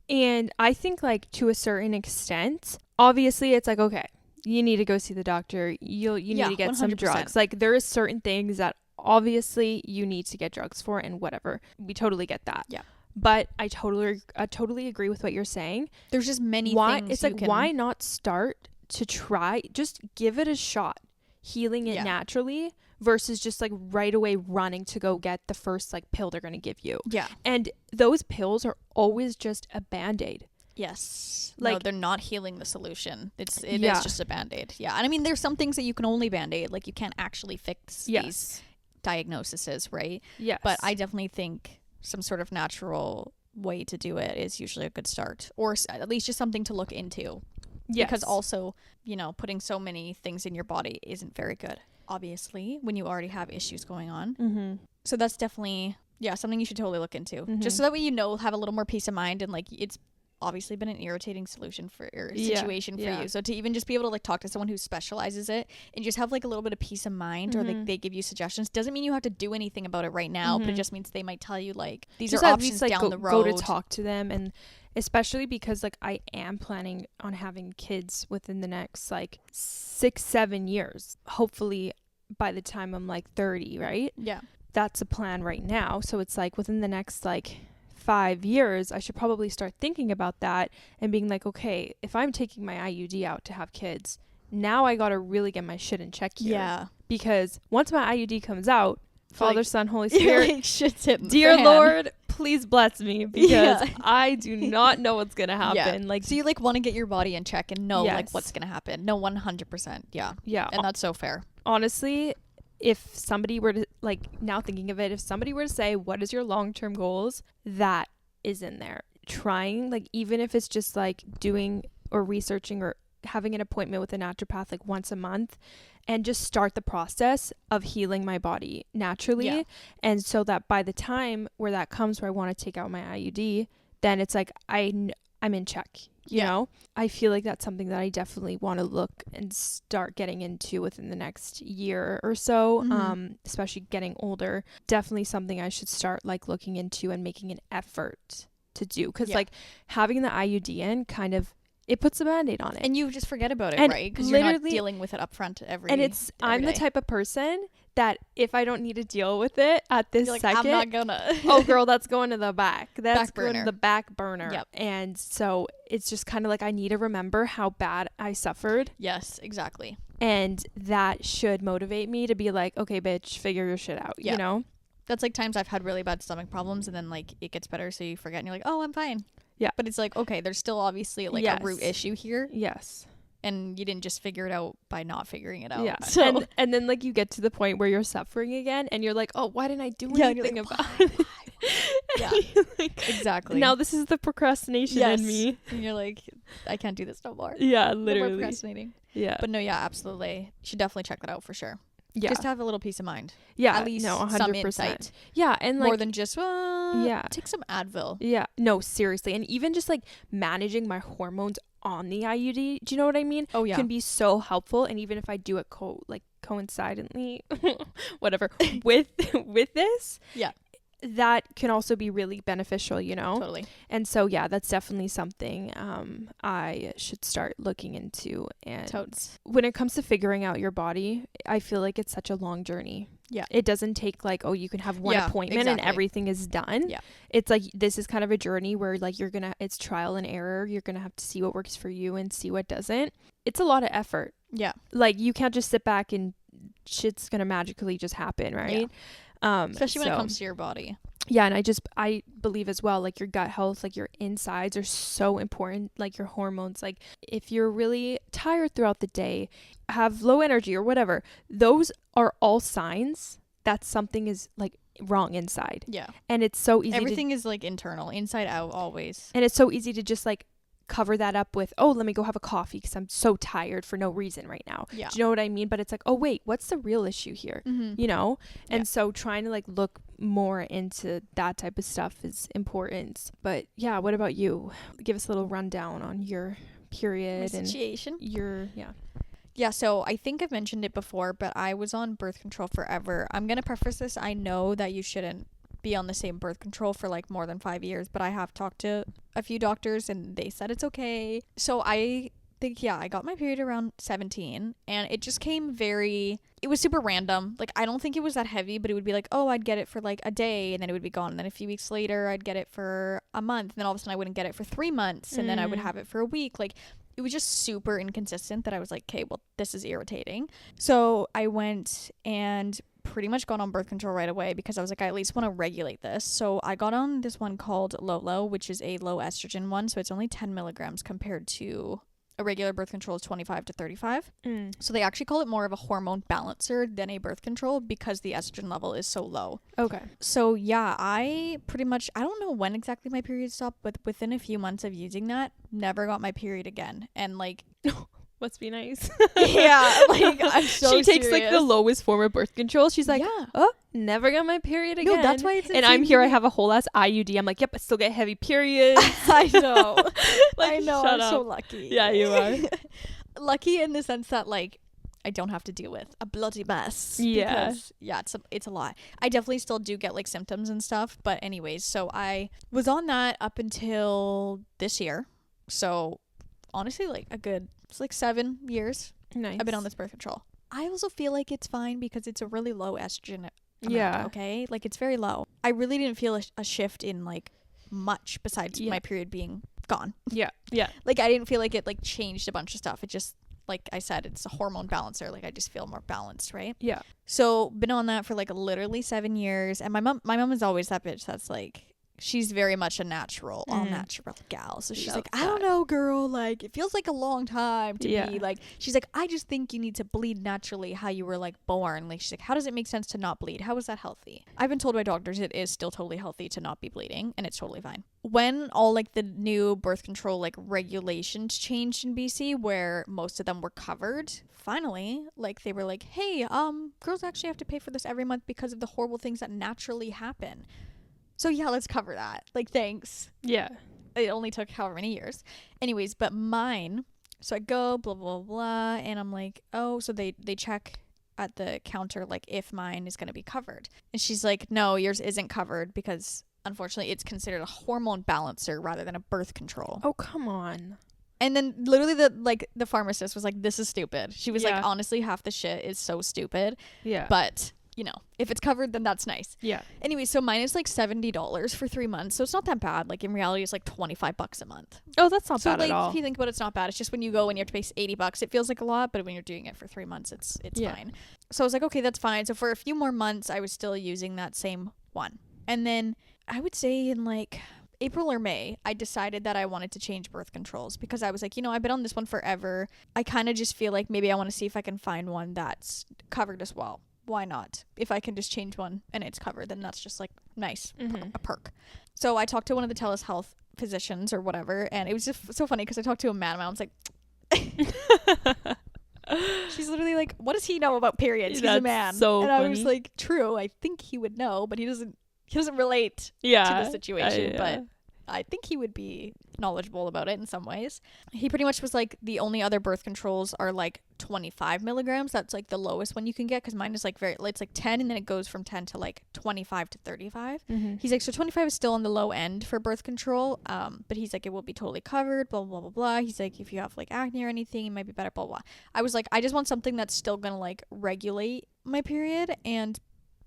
And I think like to a certain extent, obviously it's like, okay, you need to go see the doctor. You need to get 100%. some drugs. Like there is certain things that obviously you need to get drugs for and whatever. We totally get that. Yeah. But I totally agree with what you're saying. There's just many things. It's like, why not start to try? Just give it a shot, healing it naturally versus just like right away running to go get the first like pill they're going to give you. Yeah. And those pills are always just a Band-Aid. Yes. Like, no, they're not healing the solution. It is just a Band-Aid. Yeah. And I mean, there's some things that you can only Band-Aid. Like you can't actually fix these diagnoses, right? Yes. But I definitely think some sort of natural way to do it is usually a good start, or at least just something to look into. Yes. Because also, you know, putting so many things in your body isn't very good, obviously, when you already have issues going on. Mm-hmm. So that's definitely, something you should totally look into. Mm-hmm. Just so that way, you know, have a little more peace of mind, and like it's obviously been an irritating situation for situation for you. So to even just be able to like talk to someone who specializes it and just have like a little bit of peace of mind, or like they give you suggestions, doesn't mean you have to do anything about it right now, but it just means they might tell you like these just are options least, like, down the road. Go to talk to them, and especially because like I am planning on having kids within the next like 6-7 years, hopefully by the time I'm like 30, right? Yeah, that's a plan right now. So it's like within the next like 5 years, I should probably start thinking about that and being like, okay, if I'm taking my IUD out to have kids, now I gotta really get my shit in check here. Yeah. Because once my IUD comes out, Father, like, Son, Holy Spirit, like shit's hitting dear the fan. Lord, please bless me, because I do not know what's gonna happen. Yeah. Like, so you like want to get your body in check and know like what's gonna happen. No, 100%. Yeah. Yeah. And that's so fair. Honestly, if somebody were to, like, now thinking of it, if somebody were to say, what is your long-term goals? That is in there. Trying, like, even if it's just like doing or researching or having an appointment with a naturopath like once a month, and just start the process of healing my body naturally. Yeah. And so that by the time where that comes, where I want to take out my IUD, then it's like I'm in check. You know, I feel like that's something that I definitely want to look and start getting into within the next year or so, especially getting older. Definitely something I should start like looking into and making an effort to do, because like having the IUD in kind of, it puts a Band-Aid on it. And you just forget about it, right? Because you're not dealing with it up front every And I'm the type of person that if I don't need to deal with it at this like, second, I'm not gonna. Oh, girl, that's going to the back. That's going to burner. the back burner. Yep. And so it's just kind of like I need to remember how bad I suffered. Yes, exactly. And that should motivate me to be like, okay, bitch, figure your shit out, you know? That's like times I've had really bad stomach problems, and then like it gets better, so you forget and you're like, oh, I'm fine. Yeah. But it's like, okay, there's still obviously like a root issue here. Yes. And you didn't just figure it out by not figuring it out. Yeah. So and then like you get to the point where you're suffering again, and you're like, oh, why didn't I do anything like, about it? Yeah. Like, exactly. Now this is the procrastination in me. And you're like, I can't do this no more. Yeah, literally. No more procrastinating. Yeah. But no, absolutely. You should definitely check that out for sure. Yeah. Just to have a little peace of mind. Yeah. At least 100%. Some insight. Yeah. And like, more than just, take some Advil. Yeah. No, seriously. And even just like managing my hormones on the IUD, do you know what I mean? Oh, yeah. Can be so helpful. And even if I do it coincidentally, whatever, with this. Yeah. That can also be really beneficial, you know? Totally. And so, yeah, that's definitely something I should start looking into. And Totes. When it comes to figuring out your body, I feel like it's such a long journey. Yeah. It doesn't take like, oh, you can have one appointment and everything is done. Yeah. It's like, this is kind of a journey where like it's trial and error. You're going to have to see what works for you and see what doesn't. It's a lot of effort. Yeah. Like, you can't just sit back and shit's going to magically just happen, right? Yeah. Especially when it comes to your body. Yeah. And I believe as well, like your gut health, like your insides are so important, like your hormones. Like if you're really tired throughout the day, have low energy or whatever, those are all signs that something is like wrong inside. Yeah. And it's so easy. Everything is like internal, inside out, always. And it's so easy to just like cover that up with, oh, let me go have a coffee because I'm so tired for no reason right now. Yeah. Do you know what I mean? But it's like, oh, wait, what's the real issue here? You know? And so trying to like look more into that type of stuff is important. But yeah, what about you? Give us a little rundown on your period and situation. Yeah, so I think I've mentioned it before, but I was on birth control forever. I'm going to preface this. I know that you shouldn't be on the same birth control for like more than 5 years, but I have talked to a few doctors and they said it's okay. So I think, I got my period around 17 and it just came it was super random. Like, I don't think it was that heavy, but it would be like, oh, I'd get it for like a day and then it would be gone. And then a few weeks later, I'd get it for a month. And then all of a sudden I wouldn't get it for 3 months. And then I would have it for a week. Like, it was just super inconsistent that I was like, okay, well, this is irritating. So I went and pretty much got on birth control right away because I was like, I at least want to regulate this. So I got on this one called Lolo, which is a low estrogen one. So it's only 10 milligrams compared to a regular birth control is 25 to 35. So they actually call it more of a hormone balancer than a birth control because the estrogen level is so low. Okay. So yeah, I don't know when exactly my period stopped, but within a few months of using that, never got my period again. And like, must be nice. yeah, like I'm so she takes serious. like the lowest form of birth control. She's like, oh, never got my period again. No, that's why it's and I'm here. I have a whole ass IUD. I'm like, yep, I still get heavy periods. I know. Like, I know. I'm so lucky. Yeah, you are. Lucky in the sense that like I don't have to deal with a bloody mess. Yeah. Because, it's a lot. I definitely still do get like symptoms and stuff. But anyways, so I was on that up until this year. So honestly, like it's like 7 years. Nice. I've been on this birth control. I also feel like it's fine because it's a really low estrogen amount, okay? Like, it's very low. I really didn't feel a shift in like much besides my period being gone. Yeah. Like, I didn't feel like it like changed a bunch of stuff. It just, like I said, it's a hormone balancer. Like, I just feel more balanced, right? Yeah. So been on that for like literally 7 years. And my mom is always that bitch that's like, she's very much a natural, all natural gal. So she's like, I don't know, girl. Like, it feels like a long time to be like, she's like, I just think you need to bleed naturally how you were like born. Like, she's like, how does it make sense to not bleed? How is that healthy? I've been told by doctors it is still totally healthy to not be bleeding and it's totally fine. When all like the new birth control like regulations changed in BC where most of them were covered, finally, like they were like, hey, girls actually have to pay for this every month because of the horrible things that naturally happen. So yeah, let's cover that. Like, thanks. Yeah. It only took however many years. Anyways, but mine, so I go, blah, blah, blah, and I'm like, oh, so they check at the counter, like, if mine is going to be covered. And she's like, no, yours isn't covered because, unfortunately, it's considered a hormone balancer rather than a birth control. Oh, come on. And then literally the pharmacist was like, this is stupid. She was like, honestly, half the shit is so stupid. Yeah. But you know, if it's covered, then that's nice. Yeah. Anyway, so mine is like $70 for 3 months. So it's not that bad. Like, in reality, it's like $25 a month. Oh, that's not so bad like, at all. if you think about it, it's not bad. It's just when you go and you have to pay $80, it feels like a lot. But when you're doing it for 3 months, it's fine. So I was like, okay, that's fine. So for a few more months, I was still using that same one. And then I would say in like April or May, I decided that I wanted to change birth controls because I was like, you know, I've been on this one forever. I kind of just feel like maybe I want to see if I can find one that's covered as well. Why not? If I can just change one and it's covered, then that's just like nice, a perk. So I talked to one of the telehealth physicians or whatever, and it was just so funny because I talked to a man and I was like, she's literally like, what does he know about periods? He's a man. So and funny. I was like, true, I think he would know, but he doesn't relate to the situation, but I think he would be knowledgeable about it in some ways. He pretty much was like, the only other birth controls are like 25 milligrams. That's like the lowest one you can get because mine is like it's like 10 and then it goes from 10 to like 25 to 35. He's like, so 25 is still on the low end for birth control, but he's like, it will be totally covered, blah, blah, blah, blah. He's like, if you have like acne or anything, it might be better, blah, blah. I was like, I just want something that's still gonna like regulate my period and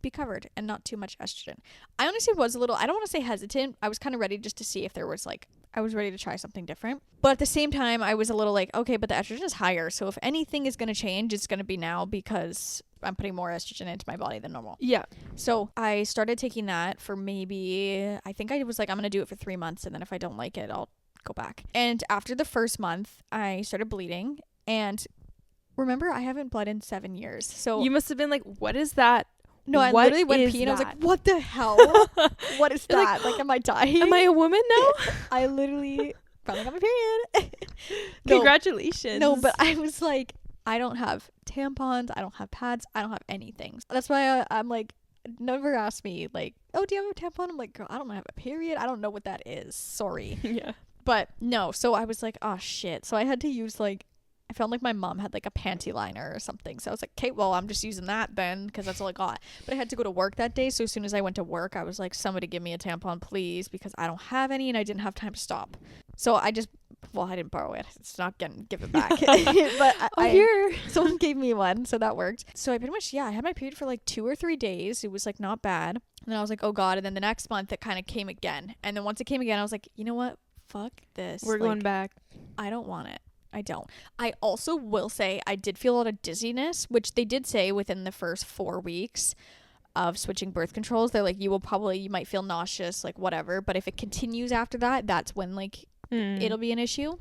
be covered and not too much estrogen. I honestly was a little, I don't want to say hesitant. I was kind of ready just to see if there was like, I was ready to try something different. But at the same time, I was a little like, okay, but the estrogen is higher. So if anything is going to change, it's going to be now because I'm putting more estrogen into my body than normal. Yeah. So I started taking that for maybe, I think I was like, I'm going to do it for 3 months. And then if I don't like it, I'll go back. And after the first month, I started bleeding. And remember, I haven't bled in 7 years. So you must have been like, what is that? No, I literally went pee and I was like, what the hell? What is that? Like, am I dying? Am I a woman now? I literally finally got my period. Congratulations. No, but I was like, I don't have tampons. I don't have pads. I don't have anything. That's why I'm like, never ask me like, oh, do you have a tampon? I'm like, girl, I don't have a period. I don't know what that is. Sorry. Yeah. But no, so I was like, oh shit. So I had to use like, I felt like my mom had like a panty liner or something. So I was like, okay, well, I'm just using that then because that's all I got. But I had to go to work that day. So as soon as I went to work, I was like, somebody give me a tampon, please, because I don't have any and I didn't have time to stop. So I didn't borrow it. It's not getting give it back. But someone gave me one, so that worked. So I pretty much, I had my period for like 2 or 3 days. It was like not bad. And then I was like, oh God. And then the next month it kind of came again. And then once it came again, I was like, you know what? Fuck this. We're going back. I don't want it. I don't. I also will say I did feel a lot of dizziness, which they did say within the first 4 weeks of switching birth controls. They're like, you might feel nauseous, like whatever. But if it continues after that, that's when like it'll be an issue.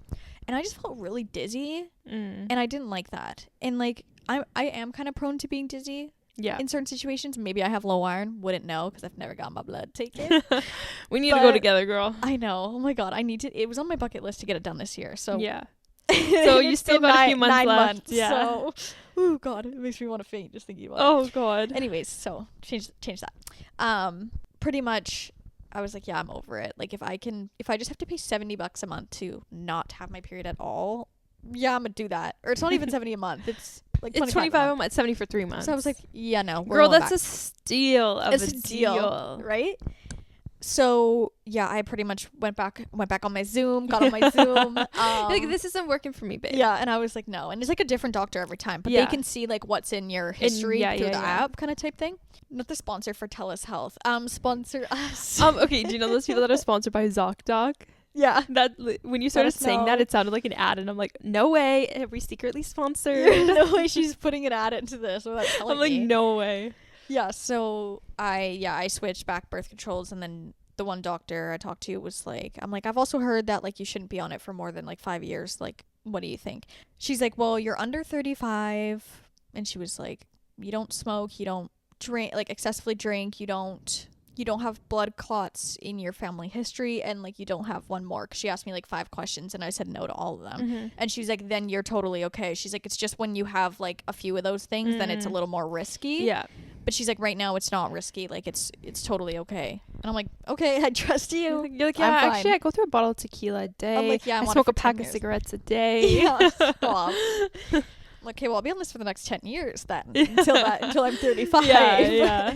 And I just felt really dizzy and I didn't like that. And like I am kind of prone to being dizzy. Yeah. In certain situations. Maybe I have low iron. Wouldn't know because I've never gotten my blood taken. We need to go together, girl. I know. Oh my God. It was on my bucket list to get it done this year. So yeah. So you still got a few months 9 left. Months, yeah. So, oh God, it makes me want to faint just thinking about it. Oh God. Anyways, so change that. Pretty much, I was like, yeah, I'm over it. Like if I just have to pay $70 a month to not have my period at all, yeah, I'm gonna do that. Or it's not even 70 a month. It's like 25 a month, 70 for 3 months. So I was like, yeah, no, girl, that's a steal of a deal, right? So yeah, I pretty much went back on my Zoom, got on my Zoom. Like, this isn't working for me, babe. Yeah, and I was like, no. And it's like a different doctor every time, but they can see like what's in your history through the app kind of type thing. Not the sponsor for TELUS Health. Sponsor us. Okay, do you know those people that are sponsored by ZocDoc? Yeah. That when you started saying that, it sounded like an ad, and I'm like, no way, are we secretly sponsored? No way, she's putting an ad into this without telling me. I'm like, no way. Yeah, so I switched back birth controls, and then the one doctor I talked to was like, I'm like, I've also heard that like you shouldn't be on it for more than like 5 years. Like, what do you think? She's like, well, you're under 35, and she was like, you don't smoke, you don't drink, like excessively drink, you don't have blood clots in your family history, and like you don't have one more, because she asked me like 5 questions and I said no to all of them. And she's like, then you're totally okay. She's like, it's just when you have like a few of those things then it's a little more risky. Yeah, but she's like, right now it's not risky, like it's totally okay. And I'm like, okay, I trust you. You're like, yeah, actually I go through a bottle of tequila a day. I'm like, yeah, I smoke a pack of cigarettes a day. Yeah, stop. I'm like, okay, well, I'll be on this for the next 10 years then, until I'm 35. Yeah.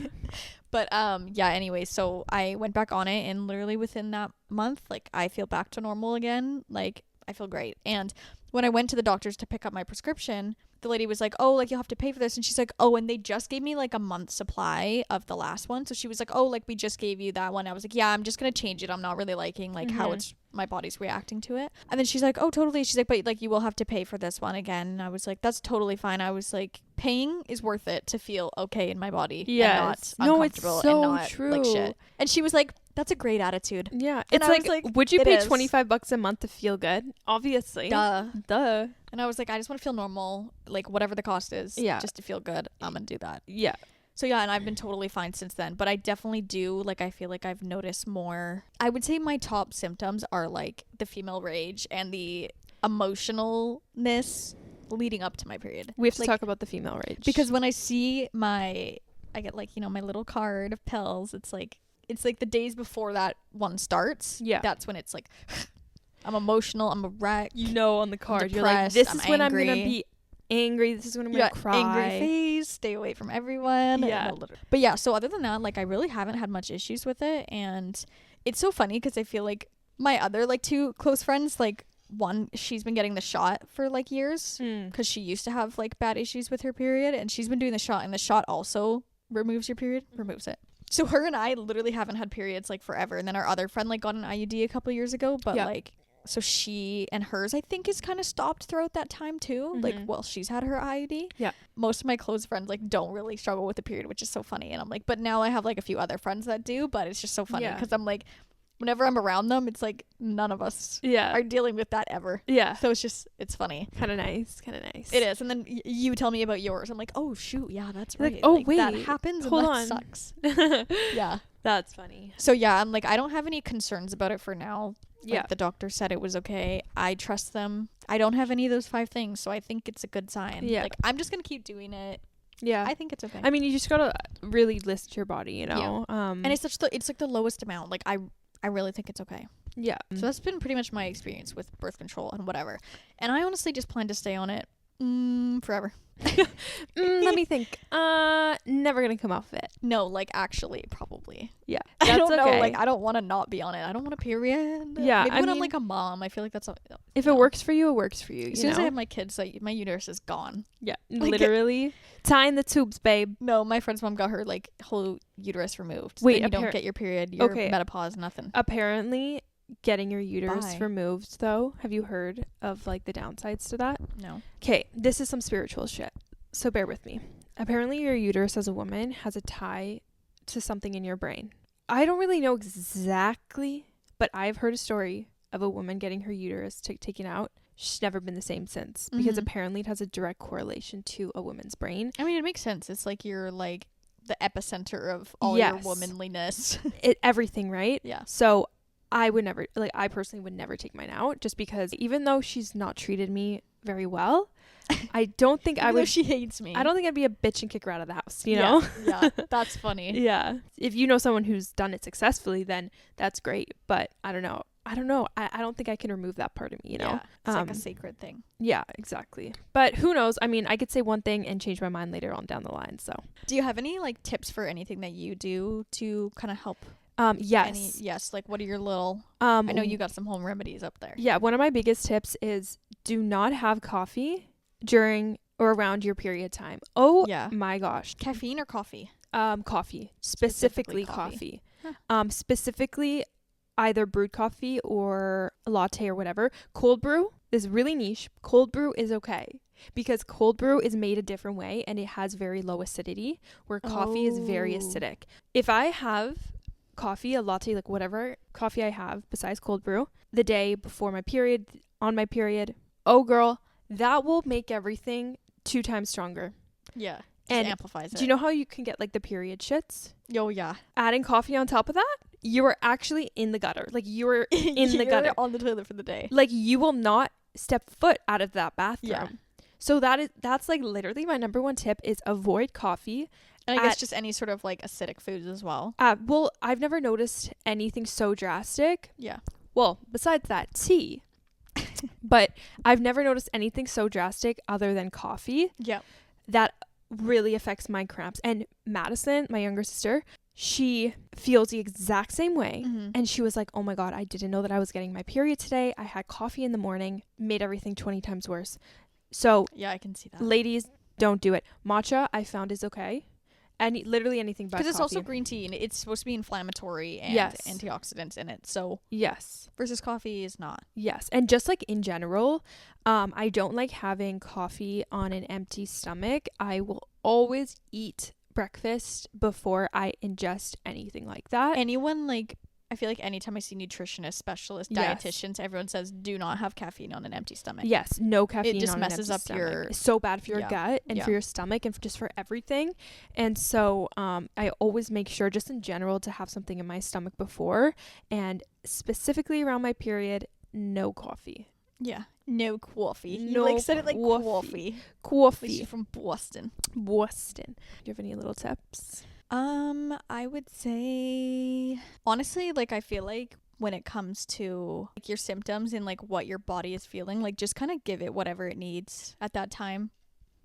But anyway, so I went back on it, and literally within that month, like, I feel back to normal again. Like, I feel great. And when I went to the doctors to pick up my prescription, the lady was like, oh, like, you'll have to pay for this. And she's like, oh, and they just gave me like a month's supply of the last one. So she was like, oh, like, we just gave you that one. I was like, yeah, I'm just gonna change it. I'm not really liking like how it's my body's reacting to it. And then she's like, oh, totally. She's like, but like you will have to pay for this one again. And I was like, that's totally fine. I was like, paying is worth it to feel okay in my body. Yes. And not uncomfortable. No, it's so and not true. Like shit. And she was like, that's a great attitude. Yeah. And it's like, would you pay $25 a month to feel good? Obviously. Duh. And I was like, I just want to feel normal, like whatever the cost is, just to feel good. I'm gonna do that. Yeah. So yeah, and I've been totally fine since then. But I definitely do, like, I feel like I've noticed more. I would say my top symptoms are like the female rage and the emotionalness leading up to my period. We have to talk about the female rage. Because when I see I get like, you know, my little card of pills, it's like the days before that one starts. Yeah. That's when it's like, I'm emotional, I'm a wreck. You know, on the card, you're like, this is when I'm going to be angry, this is when I'm going to cry. Angry face, stay away from everyone. Yeah. But yeah, so other than that, like, I really haven't had much issues with it. And it's so funny because I feel like my other like 2 close friends, like, one, she's been getting the shot for like years because she used to have like bad issues with her period, and she's been doing the shot, and the shot also removes your period, removes it. So her and I literally haven't had periods like forever. And then our other friend like got an IUD a couple years ago, but like, so she and hers I think is kind of stopped throughout that time too. Like, well, she's had her IUD. Yeah. Most of my close friends like don't really struggle with the period, which is so funny. And I'm like, but now I have like a few other friends that do, but it's just so funny because I'm like, whenever I'm around them, it's like none of us are dealing with that ever. Yeah. So it's funny. Kind of nice. It is. And then you tell me about yours. I'm like, oh shoot, yeah, that's right. Like, oh like, wait, that happens. Hold and on. That sucks. Yeah. That's funny. So yeah, I'm like, I don't have any concerns about it for now. Like, the doctor said it was okay. I trust them. I don't have any of those 5 things, so I think it's a good sign. Yeah. Like, I'm just gonna keep doing it. Yeah. I think it's okay. I mean, you just gotta really listen to your body, you know. Yeah. And it's like the lowest amount. Like, I really think it's okay. Yeah. So that's been pretty much my experience with birth control and whatever. And I honestly just plan to stay on it forever. Let me think. Never gonna come off it. No, like actually, probably. Yeah. I don't know. okay. Like I don't want to not be on it. I don't want a period. Yeah, Maybe I when I'm mean, like a mom, I feel like that's if it works for you, it works for you. As soon as I have my kids, like my uterus is gone. Yeah, like, literally tying the tubes, babe. No, my friend's mom got her like whole uterus removed. Wait, Then you don't get your period, your menopause, nothing. Apparently, getting your uterus removed, though, have you heard of like the downsides to that? No. Okay, this is some spiritual shit, so bear with me. Apparently, your uterus as a woman has a tie to something in your brain. I don't really know exactly, but I've heard a story of a woman getting her uterus taken out. She's never been the same since, because apparently it has a direct correlation to a woman's brain. I mean, it makes sense. It's like you're like the epicenter of all your womanliness. Everything, right? Yeah. So I personally would never take mine out, just because even though she's not treated me very well, I don't think I would. She hates me. I don't think I'd be a bitch and kick her out of the house, you know? Yeah, that's funny. Yeah. If you know someone who's done it successfully, then that's great. But I don't know. I don't think I can remove that part of me, you know? Yeah, it's like a sacred thing. Yeah, exactly. But who knows? I mean, I could say one thing and change my mind later on down the line, so. Do you have any, like, tips for anything that you do to kind of help? Yes. Yes, like, what are your little... I know you got some home remedies up there. Yeah, one of my biggest tips is do not have coffee during or around your period time. Oh, yeah. My gosh. Caffeine or coffee? Coffee. Specifically coffee. Huh. Specifically either brewed coffee or a latte or whatever. Cold brew is really niche. Cold brew is okay because cold brew is made a different way and it has very low acidity, where coffee is very acidic. If I have coffee, a latte, like whatever coffee I have besides cold brew, the day before my period, on my period, oh girl, that will make everything 2 times stronger. Yeah. And amplifies it. Do you know how you can get like the period shits? Oh yeah. Adding coffee on top of that, you are actually in the gutter. Like you are in the gutter. On the toilet for the day. Like you will not step foot out of that bathroom. Yeah. So that's like literally my number one tip is avoid coffee. And I guess just any sort of like acidic foods as well. Well, I've never noticed anything so drastic. Yeah. Well, besides that, tea. But I've never noticed anything so drastic other than coffee. Yeah. That really affects my cramps. And Madison, my younger sister, she feels the exact same way. Mm-hmm. And she was like, oh my God, I didn't know that I was getting my period today. I had coffee in the morning, made everything 20 times worse. So yeah, I can see that. Ladies, don't do it. Matcha, I found, is okay. And literally anything but coffee. Because it's also green tea and it's supposed to be inflammatory and antioxidants in it. So yes. Versus coffee is not. Yes. And just like in general, I don't like having coffee on an empty stomach. I will always eat breakfast before I ingest anything like that. Anyone like... I feel like anytime I see nutritionists, specialists, dietitians, everyone says do not have caffeine on an empty stomach. Yes, no caffeine. It just on messes an empty up stomach. your... It's so bad for your gut and for your stomach and just for everything. And so I always make sure just in general to have something in my stomach before, and specifically around my period, no coffee. Yeah, no coffee. No, you like said it like coffee. Coffee. She's from Boston. Boston. Do you have any little tips? I would say honestly, like I feel like when it comes to like your symptoms and like what your body is feeling, like just kind of give it whatever it needs at that time.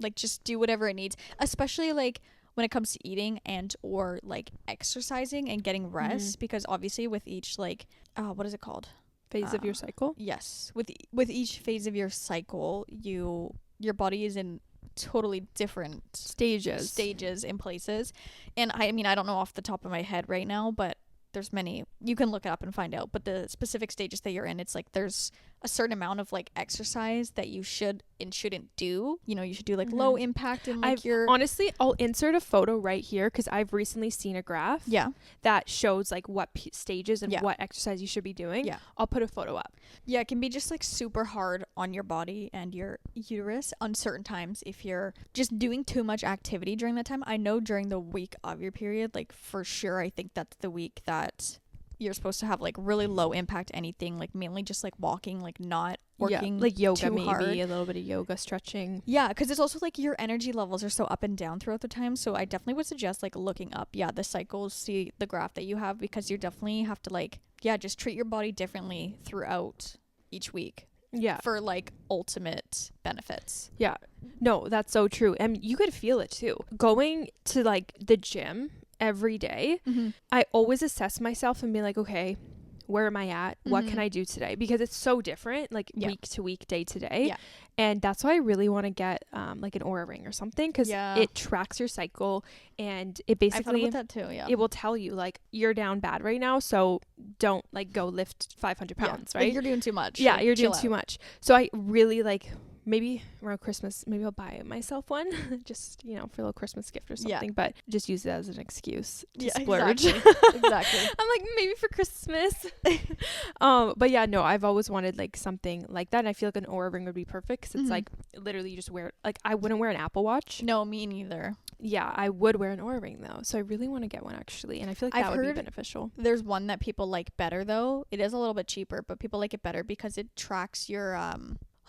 Like just do whatever it needs, especially like when it comes to eating and or like exercising and getting rest, because obviously with each like what is it called? Phase of your cycle? Yes. With each phase of your cycle, your body is in totally different stages in places. And I mean, I don't know off the top of my head right now, but there's many, you can look it up and find out, but the specific stages that you're in, it's like there's a certain amount of like exercise that you should and shouldn't do. You know, you should do like low impact and like honestly, I'll insert a photo right here because I've recently seen a graph that shows like what stages and what exercise you should be doing. Yeah, I'll put a photo up. Yeah, it can be just like super hard on your body and your uterus on certain times if you're just doing too much activity during that time. I know during the week of your period, like for sure, I think that's the week that you're supposed to have like really low impact anything, like mainly just like walking, like not working like yoga, too maybe hard. A little bit of yoga, stretching. Yeah, because it's also like your energy levels are so up and down throughout the time. So I definitely would suggest like looking up the cycles, see the graph that you have, because you definitely have to like yeah, just treat your body differently throughout each week. Yeah. For like ultimate benefits. Yeah. No, that's so true. And you could feel it too. Going to like the gym every day, I always assess myself and be like, okay, where am I at? What can I do today? Because it's so different, like week to week, day to day. Yeah. And that's why I really want to get like an Oura ring or something, because it tracks your cycle, and it basically, I thought about that too, it will tell you like you're down bad right now, so don't like go lift 500 pounds, right? Like, you're doing too much. Yeah, like, you're doing too much. So I really like, maybe around Christmas, maybe I'll buy myself one just, you know, for a little Christmas gift or something, but just use it as an excuse to splurge. Exactly. I'm like, maybe for Christmas. But yeah, no, I've always wanted like something like that, and I feel like an Oura ring would be perfect, because it's like literally you just wear it. Like, I wouldn't wear an Apple Watch. No, me neither. Yeah, I would wear an Oura ring though, so I really want to get one actually, and I feel like that would be beneficial. There's one that people like better though. It is a little bit cheaper, but people like it better because it tracks your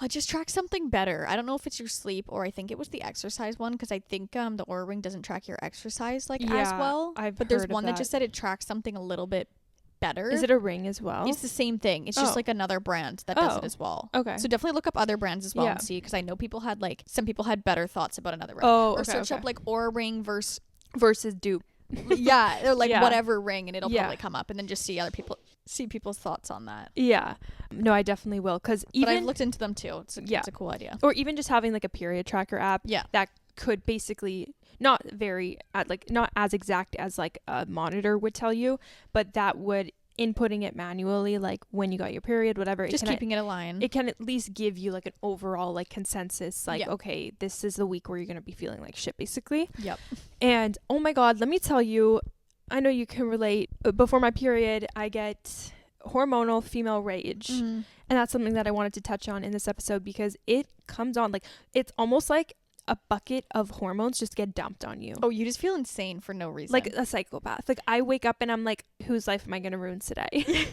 it just tracks something better. I don't know if it's your sleep, or I think it was the exercise one, because I think the Oura ring doesn't track your exercise like as well. But there's one that just said it tracks something a little bit better. Is it a ring as well? It's the same thing. It's just like another brand that does it as well. Okay. So definitely look up other brands as well and see, because I know people had like, some people had better thoughts about another ring. Or search up like Oura ring versus dupe. Yeah, or like whatever ring, and it'll probably come up, and then just see people's thoughts on that. Yeah. No, I definitely will, because even, but I've looked into them too. It's a cool idea. Or even just having like a period tracker app. Yeah. That could basically not as exact as like a monitor would tell you, but that would, inputting it manually, like when you got your period, whatever, just keeping it aligned, it can at least give you like an overall like consensus, like okay, this is the week where you're gonna be feeling like shit basically. Yep. And oh my god, let me tell you, I know you can relate, before my period I get hormonal female rage, and that's something that I wanted to touch on in this episode, because it comes on like, it's almost like a bucket of hormones just get dumped on you. Oh, you just feel insane for no reason. Like a psychopath. Like, I wake up and I'm like, whose life am I going to ruin today?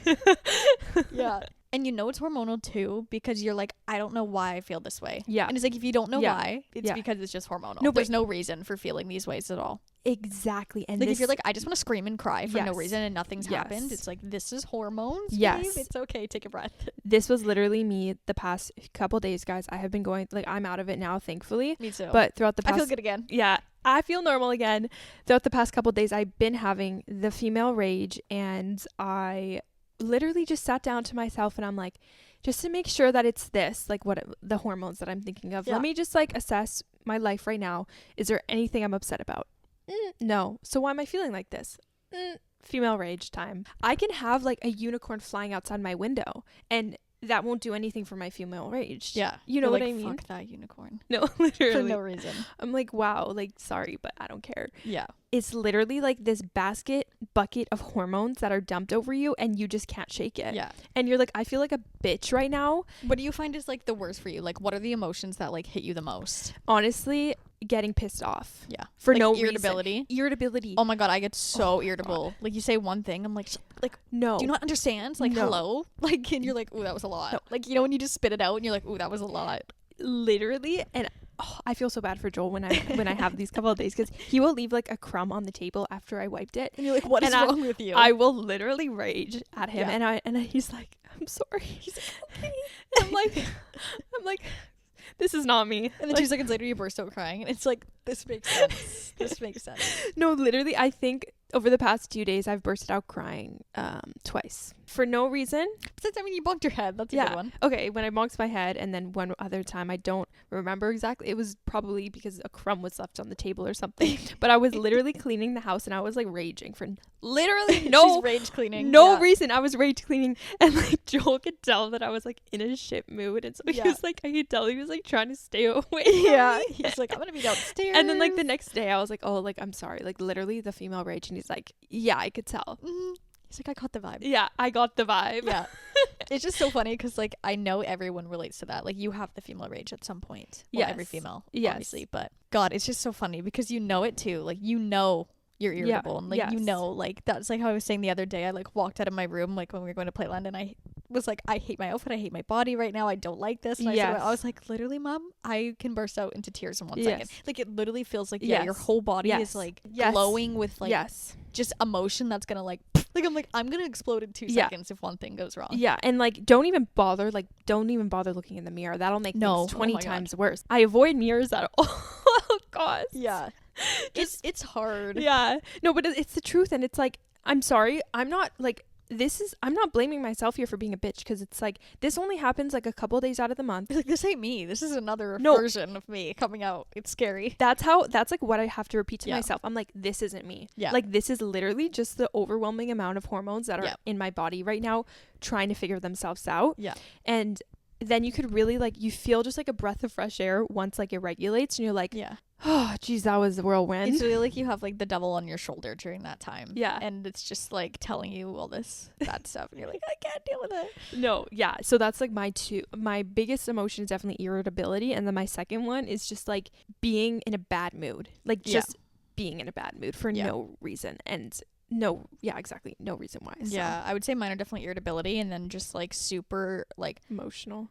Yeah. And you know it's hormonal too, because you're like, I don't know why I feel this way. Yeah. And it's like, if you don't know why, it's because it's just hormonal. No, there's no reason for feeling these ways at all. Exactly. And like, if you're like, I just want to scream and cry for no reason and nothing's happened, it's like, this is hormones. Babe. It's okay, take a breath. This was literally me the past couple days, guys. I have been going, like, I'm out of it now, thankfully. Me too. But throughout the past, I feel good again. Yeah, I feel normal again. Throughout the past couple days, I've been having the female rage, and I literally just sat down to myself and I'm like, just to make sure that it's this, like the hormones that I'm thinking of, let me just like assess my life right now. Is there anything I'm upset about? No. So why am I feeling like this? Female rage time. I can have like a unicorn flying outside my window, and that won't do anything for my female rage. Yeah. You know what I mean? Fuck that unicorn. No, literally. For no reason. I'm like, wow, like, sorry, but I don't care. Yeah. It's literally like this bucket of hormones that are dumped over you, and you just can't shake it. Yeah. And you're like, I feel like a bitch right now. What do you find is like the worst for you? Like, what are the emotions that like hit you the most? Honestly, getting pissed off. Yeah. For like no irritability. Reason. Irritability. Oh my god, I get so irritable. Like, you say one thing, I'm like no. Do you not understand? Like, hello? Like, and you're like, ooh, that was a lot. No. Like, you know when you just spit it out and you're like, ooh, that was a lot. Literally. And I feel so bad for Joel when I have these couple of days, because he will leave like a crumb on the table after I wiped it, and you're like, what is wrong with you? I will literally rage at him, and he's like, I'm sorry. He's like, okay. I'm like, this is not me. And then 2 seconds later you burst out crying, and it's like, this makes sense. This makes sense. No, literally, I think over the past 2 days I've bursted out crying twice for no reason. Besides, I mean, you bonked your head. That's a good one. Okay, when I bonked my head, and then one other time, I don't remember exactly. It was probably because a crumb was left on the table or something. But I was literally cleaning the house, and I was like raging for literally no rage cleaning. No reason. I was rage cleaning, and like Joel could tell that I was like in a shit mood, and so he was like, I could tell he was like trying to stay away. Yeah, he's like, I'm gonna be downstairs. And then like the next day, I was like, oh, like, I'm sorry, like literally the female rage, and he's like, yeah, I could tell. He's like, I caught the vibe. Yeah, I got the vibe. Yeah. It's just so funny because, like, I know everyone relates to that. Like, you have the female rage at some point. Well, every female, obviously. But, God, it's just so funny because you know it, too. Like, you know you're irritable. And, like, you know, like, that's, like, how I was saying the other day. I, like, walked out of my room, like, when we were going to Playland, and I was like, I hate my outfit. I hate my body right now. I don't like this. And I was like, literally, Mom, I can burst out into tears in 1 second. Like, it literally feels like, your whole body is, like, glowing with, like, just emotion that's gonna, like Like, I'm like, I'm gonna explode in 2 seconds if one thing goes wrong. Yeah, and like don't even bother looking in the mirror. That'll make things 20 times worse. I avoid mirrors at all costs. Yeah. It's hard. Yeah. No, but it's the truth, and it's like, I'm sorry. I'm not blaming myself here for being a bitch, because it's like this only happens like a couple days out of the month. Like, this ain't me. This is another version of me coming out. It's scary. That's like what I have to repeat to myself. I'm like, this isn't me. Yeah. Like, this is literally just the overwhelming amount of hormones that are in my body right now trying to figure themselves out. Yeah. And then you could really like, you feel just like a breath of fresh air once like it regulates, and you're like, oh geez, that was the whirlwind. It's really like you have like the devil on your shoulder during that time. Yeah. And it's just like telling you all this bad stuff, and you're like, I can't deal with it. No, yeah. So that's like my biggest emotion is definitely irritability, and then my second one is just like being in a bad mood. Like just being in a bad mood for no reason. And no reason why. So. Yeah, I would say mine are definitely irritability, and then just like super like emotional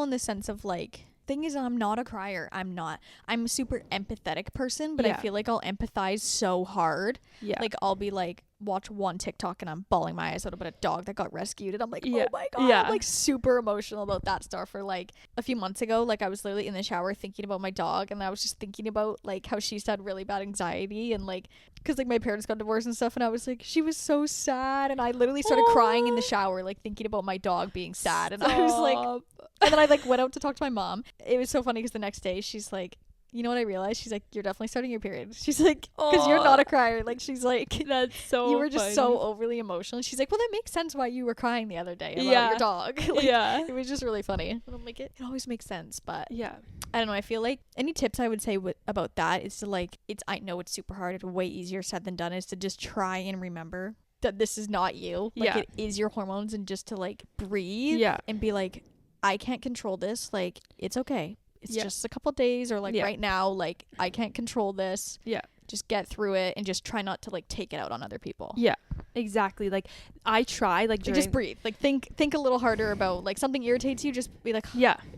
in the sense of like, thing is, I'm not a crier. I'm a super empathetic person, but I feel like I'll empathize so hard. Yeah. Like, I'll be like, watch one TikTok and I'm bawling my eyes out about a dog that got rescued, and I'm like, oh my god. I'm like super emotional about that stuff. Or like a few months ago, like I was literally in the shower thinking about my dog, and I was just thinking about like how she's had really bad anxiety, and like because like my parents got divorced and stuff, and I was like, she was so sad, and I literally started crying in the shower, like thinking about my dog being sad. And I was like, and then I like went out to talk to my mom. It was so funny because the next day she's like, you know what I realized? She's like, you're definitely starting your period. She's like, because you're not a crier. Like, she's like, that's so you were just funny. so overly emotional. She's like, well, that makes sense why you were crying the other day about your dog. Like, it was just really funny. And I'm like, it always makes sense. But I don't know. I feel like any tips I would say about that is to like, I know it's super hard. It's way easier said than done, is to just try and remember that this is not you. Like, it is your hormones, and just to like breathe and be like, I can't control this. Like, it's okay. It's just a couple days, or like right now, like I can't control this. Yeah. Just get through it, and just try not to like take it out on other people. Yeah, exactly. Like I try like just breathe. Like think a little harder about like something irritates you. Just be like,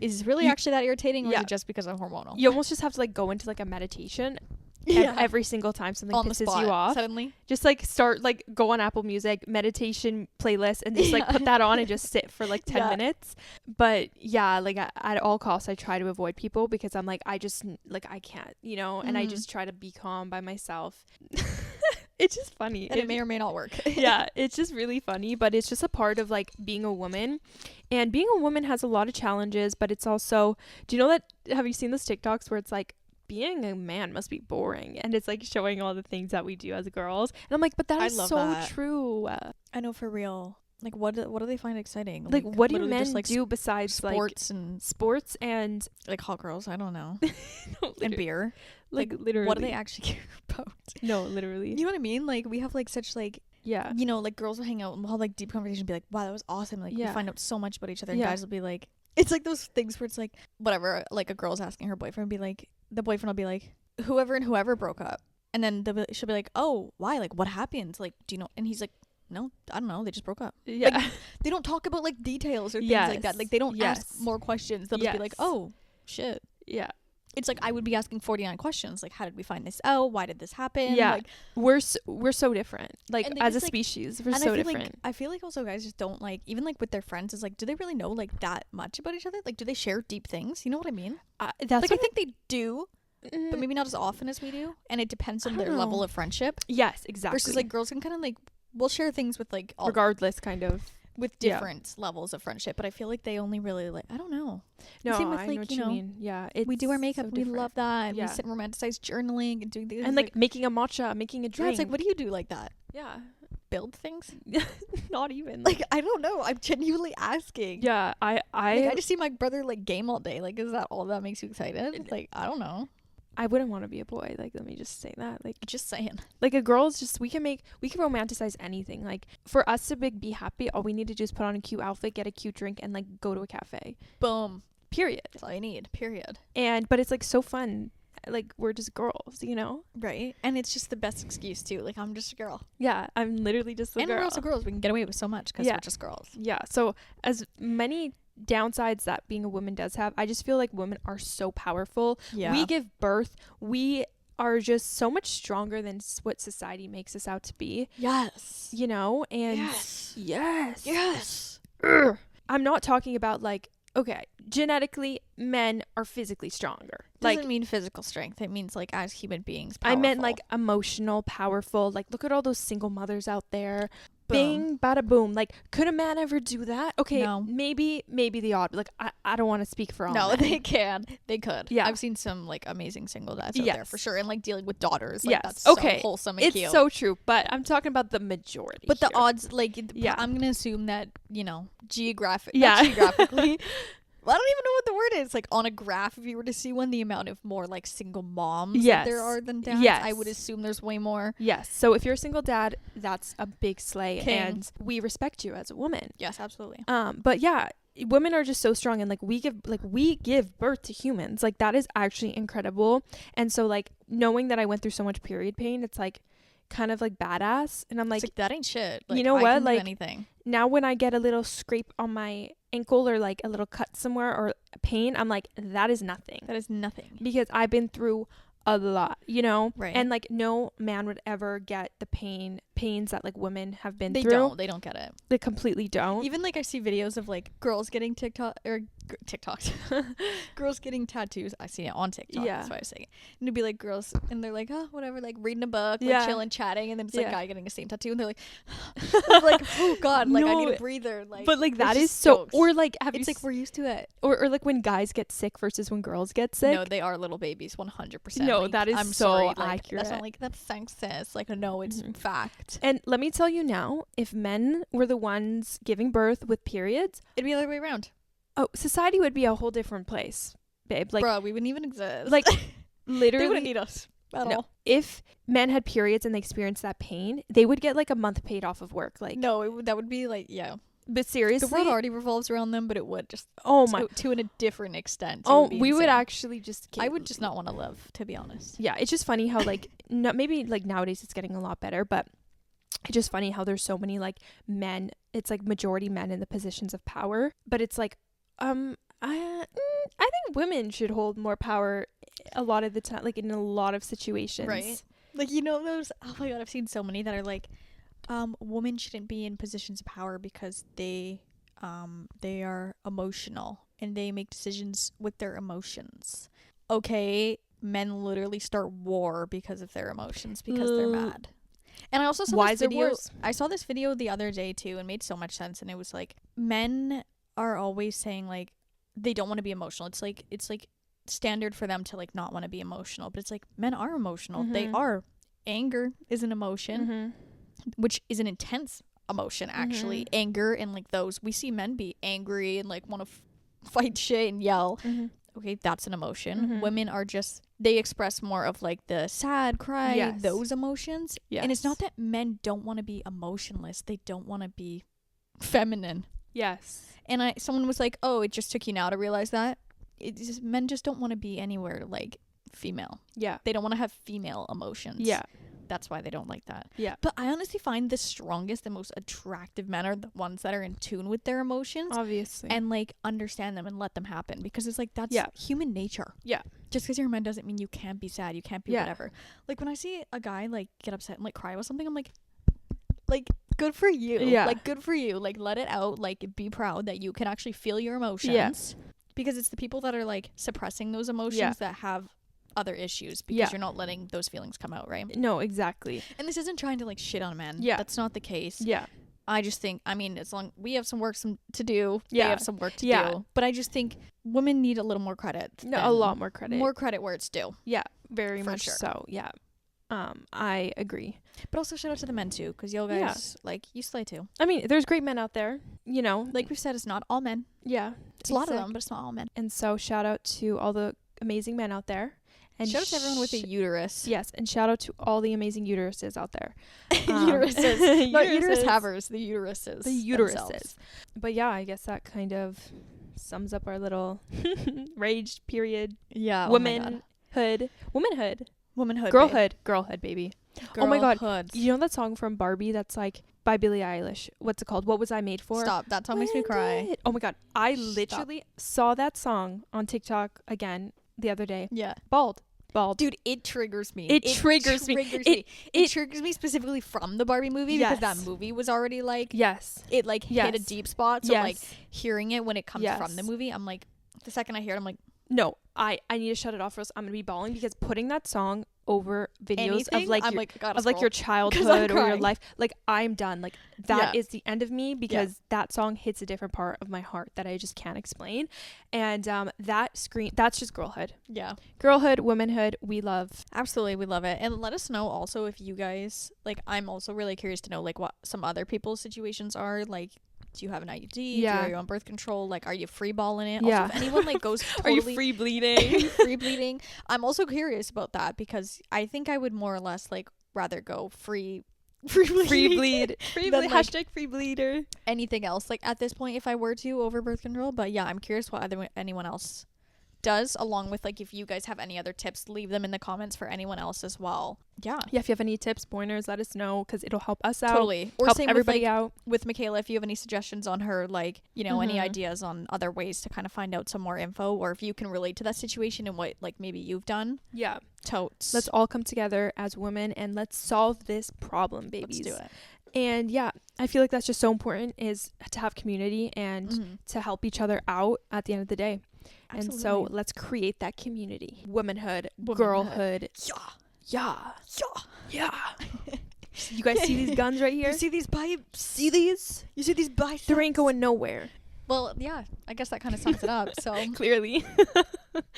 is it really actually that irritating, or is it just because I'm hormonal? You almost just have to like go into like a meditation. Every single time something on pisses you off, suddenly just like start like go on Apple Music meditation playlist, and just like put that on and just sit for like 10 minutes. But like at all costs I try to avoid people, because I'm like, I just like I can't, and I just try to be calm by myself. It's just funny, and it may or may not work. It's just really funny, but it's just a part of like being a woman, and being a woman has a lot of challenges. But it's also, have you seen those TikToks where it's like, being a man must be boring, and it's like showing all the things that we do as girls, and I'm like, but that is so true. I know, for real. Like, what do they find exciting? Like what do men like do besides sports and like hot girls? I don't know. No, and beer. Like literally, what do they actually care about? No, literally. You know what I mean? Like, we have like such like, like girls will hang out and we'll have like deep conversation and be like, wow, that was awesome. Like, we find out so much about each other, and guys will be like, it's like those things where it's like, whatever, like a girl's asking her boyfriend, be like, the boyfriend will be like, whoever and whoever broke up, and then she'll be like, oh, why, like what happened, like, do you know? And he's like, no, I don't know, they just broke up. Like, they don't talk about like details or things like that. Like, they don't ask more questions. They'll just be like, oh shit. It's like, I would be asking 49 questions, like, how did we find this out, why did this happen? Like, we're so different, like as a species. We're so different. Like, I feel like also guys just don't like, even like with their friends, is like, do they really know like that much about each other? Like, do they share deep things? You know what I mean? That's like, I think they do, but maybe not as often as we do, and it depends on their level of friendship. Yes, exactly. Versus like girls can kind of like, we'll share things with like regardless, kind of with different levels of friendship, but I feel like they only really like, I don't know. No, same with, I like, know what you mean. Yeah, we do our makeup, we love that, and we sit and romanticize journaling and doing things, and like making a matcha, making a drink. It's like, what do you do like that? Build things? Not even. Like, I don't know. I'm genuinely asking. Yeah, I just see my brother like game all day. Like, is that all that makes you excited? Like, I don't know. I wouldn't want to be a boy. Like, let me just say that. Like, just saying. Like, a girl's just, we can romanticize anything. Like, for us to be happy, all we need to do is put on a cute outfit, get a cute drink, and like go to a cafe. Boom. Period. That's all you need. Period. But it's like so fun. Like, we're just girls, Right. And it's just the best excuse too. Like, I'm just a girl. Yeah, I'm literally just a girl. And we're also girls. We can get away with so much because we're just girls. Yeah. So as many downsides that being a woman does have, I just feel like women are so powerful. Yeah. We give birth. We are just so much stronger than what society makes us out to be. Yes. You know, and Yes. Urgh. I'm not talking about like, okay, genetically men are physically stronger. Doesn't mean physical strength. It means like as human beings, I meant powerful. like emotional, powerful. Like look at all those single mothers out there. Boom. Bing, bada boom. Like, could a man ever do that? Okay, No. maybe the odd. Like, I don't want to speak for all No, men. they can. They could. Yeah. I've seen some like amazing single dads out Yes. there for sure, and like dealing with daughters. Like, Yes. that's Okay. so wholesome and It's cute. so true, but I'm talking about the majority. But the here. odds, like, Yeah. I'm gonna assume that geographically. Yeah. Geographically. I don't even know what the word is. Like on a graph, if you were to see one, the amount of more like single moms that there are than dads, Yes. I would assume there's way more. Yes. So if you're a single dad, that's a big slay, King. and we respect you as a woman. Yes, absolutely. But yeah, women are just so strong, and like we give birth to humans. Like that is actually incredible. And so like knowing that I went through so much period pain, it's like kind of like badass. And I'm like, that ain't shit. Like, you know I what? can do Like anything. now when I get a little scrape on my ankle or like a little cut somewhere or pain, I'm like, that is nothing. That is nothing. Because I've been through a lot, you know? Right. And like no man would ever get the pains that like women have been through. They don't get it. They completely don't. Even like I see videos of like girls getting TikToks, girls getting tattoos. I see it on TikTok. Yeah. That's why I was saying it. And it'd be like girls, and they're like, oh, whatever, like reading a book, like Yeah. chilling, chatting, and then it's like Yeah. guy getting the same tattoo, and they're like, I'm like, oh god, like I No, need a breather. Like, but like that it's is just so, jokes. or like have it's you like we're used to it. or like when guys get sick versus when girls get sick. No, they are little babies, 100%. No, like, that is I'm so sorry, like, accurate. That's not like that's sexist. Like no, it's Mhm. fact. And let me tell you now, if men were the ones giving birth with periods, It'd be the other way around. oh, society would be a whole different place, babe. Like, Bro, we wouldn't even exist. like they literally, wouldn't need us at no. all. If men had periods and they experienced that pain, they would get like a month paid off of work. Like, No, that would be like, yeah. but seriously, The world already revolves around them, but it would just oh my, to a different extent. oh, be we would insane. actually just. I would just not want to live, to be honest. Yeah, it's just funny how like no, maybe like nowadays it's getting a lot better, but it's just funny how there's so many like men. It's like majority men in the positions of power, but it's like I think women should hold more power a lot of the time, like in a lot of situations. Right. Like those. Oh my god, I've seen so many that are like, women shouldn't be in positions of power because they are emotional and they make decisions with their emotions. Okay, men literally start war because of their emotions because they're mad. And I also saw Why this is it video. worse? I saw this video the other day too, and made so much sense. And it was like men are always saying like they don't want to be emotional. It's like standard for them to like not want to be emotional, but it's like men are emotional. They Mhm. are. Anger is an emotion, Mm-hmm. which is an intense emotion actually. Anger and like those we see men be angry and like want to fight shit and yell. Mm-hmm. Okay, that's an emotion. Mhm. Women are just they express more of like the sad, cry, Yes. those emotions. Yes. And it's not that men don't want to be emotionless. They don't want to be feminine. Yes. And someone was like, "Oh, it just took you now to realize that." Men just don't want to be anywhere like female. Yeah. They don't want to have female emotions. Yeah. That's why they don't like that. Yeah. But I honestly find the strongest and most attractive men are the ones that are in tune with their emotions Obviously. and like understand them and let them happen, because it's like that's Yeah. human nature. Yeah. Just because you're a man doesn't mean you can't be sad, you can't be Yeah. whatever. Like when I see a guy like get upset and like cry about something, I'm like good for you. Yeah. Like good for you. Like let it out. Like be proud that you can actually feel your emotions. Yes. Because it's the people that are like suppressing those emotions Yeah. that have other issues, because Yeah. you're not letting those feelings come out, right? No, exactly. And this isn't trying to like shit on men. Yeah. That's not the case. Yeah. I just think, I mean, as long we have some work to do, Yeah. they have some work to Yeah. do. But I just think women need a little more credit. No, a than- lot more credit. More credit where it's due. Yeah. Very For much sure. so. Yeah. I agree. But also shout out to the men too, because y'all Yeah. guys, like, you slay too. I mean, there's great men out there, you know. Like we've said, it's not all men. Yeah. It's a lot of Exact- them, but it's not all men. And so shout out to all the amazing men out there. And Shout out to everyone with a uterus. Yes, and shout out to all the amazing uteruses out there. Uteruses. Not uterus Uteruses. havers, the uteruses. The uteruses. themselves. But yeah, I guess that kind of sums up our little rage period. Yeah. Womanhood. Womanhood. Womanhood. Girlhood. Girlhood, baby. Oh my God. Girlhood. You know that song from Barbie that's like by Billie Eilish? What's it called? What Was I Made For? Stop. That song makes me cry. When? Oh my God. I Stop. literally saw that song on TikTok again the other day. Yeah. Bald. bald. Dude, it triggers me. It triggers me. It triggers me specifically from the Barbie movie because that Yes. movie was already like, Yes. it like hit a Yes. deep spot. So like Yes. hearing it when it comes from the Yes. movie, I'm like, the second I hear it, I'm like, No, I need to shut it off or else I'm gonna be bawling, because putting that song over videos anything, of like I'm your, like, gotta of like scroll. your 'Cause I'm childhood or your crying. life, like I'm done. Like that Yeah. is the end of me, because that song hits a different part of my heart that I just can't explain. And that's just girlhood. Yeah. Girlhood, womanhood, we love. Absolutely, we love it. And let us know also if you guys, like, I'm also really curious to know like what some other people's situations are. Like, do you have an IUD? Yeah. Are you on birth control? Like, are you free balling it? Yeah. Also, if anyone like goes Are you totally free bleeding? free bleeding, I'm also curious about that because I think I would more or less like rather go free bleeding. Free bleed. Free Then, bleed. like, Hashtag free bleeder. Anything else like at this point if I were to over birth control. But yeah, I'm curious what anyone else does, along with like if you guys have any other tips, leave them in the comments for anyone else as well. Yeah, Yeah, if you have any tips, pointers, let us know, because it'll help us out. totally. Or help same everybody with, like, out. with Michaela, if you have any suggestions on her, like, you know, any Mhm. ideas on other ways to kind of find out some more info, or if you can relate to that situation and what like maybe you've done. Yeah. Totes. Let's all come together as women and let's solve this problem, babies. Let's do it. And yeah, I feel like that's just so important, is to have community and Mhm. to help each other out at the end of the day. And so Absolutely. let's create that community. Womanhood, Womanhood. girlhood. Yeah. Yeah. Yeah. Yeah. You guys see these guns right here? You see these pipes? See these? You see these biceps? They ain't going nowhere. Well, yeah. I guess that kind of sums it up. So Clearly.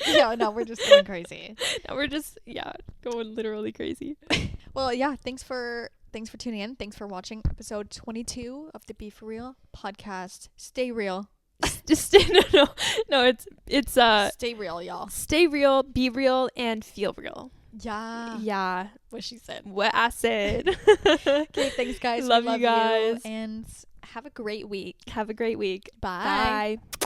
yeah, no, we're just going crazy. Now we're just, going literally crazy. Well, yeah. Thanks for tuning in. Thanks for watching episode 22 of the Be For Real podcast. Stay real. Just no, it's Stay real, y'all. stay real, be real, and feel real. Yeah. Yeah, What she said. what I said. Okay, thanks guys. We Love you guys. and have a great week. Have a great week. Bye. Bye.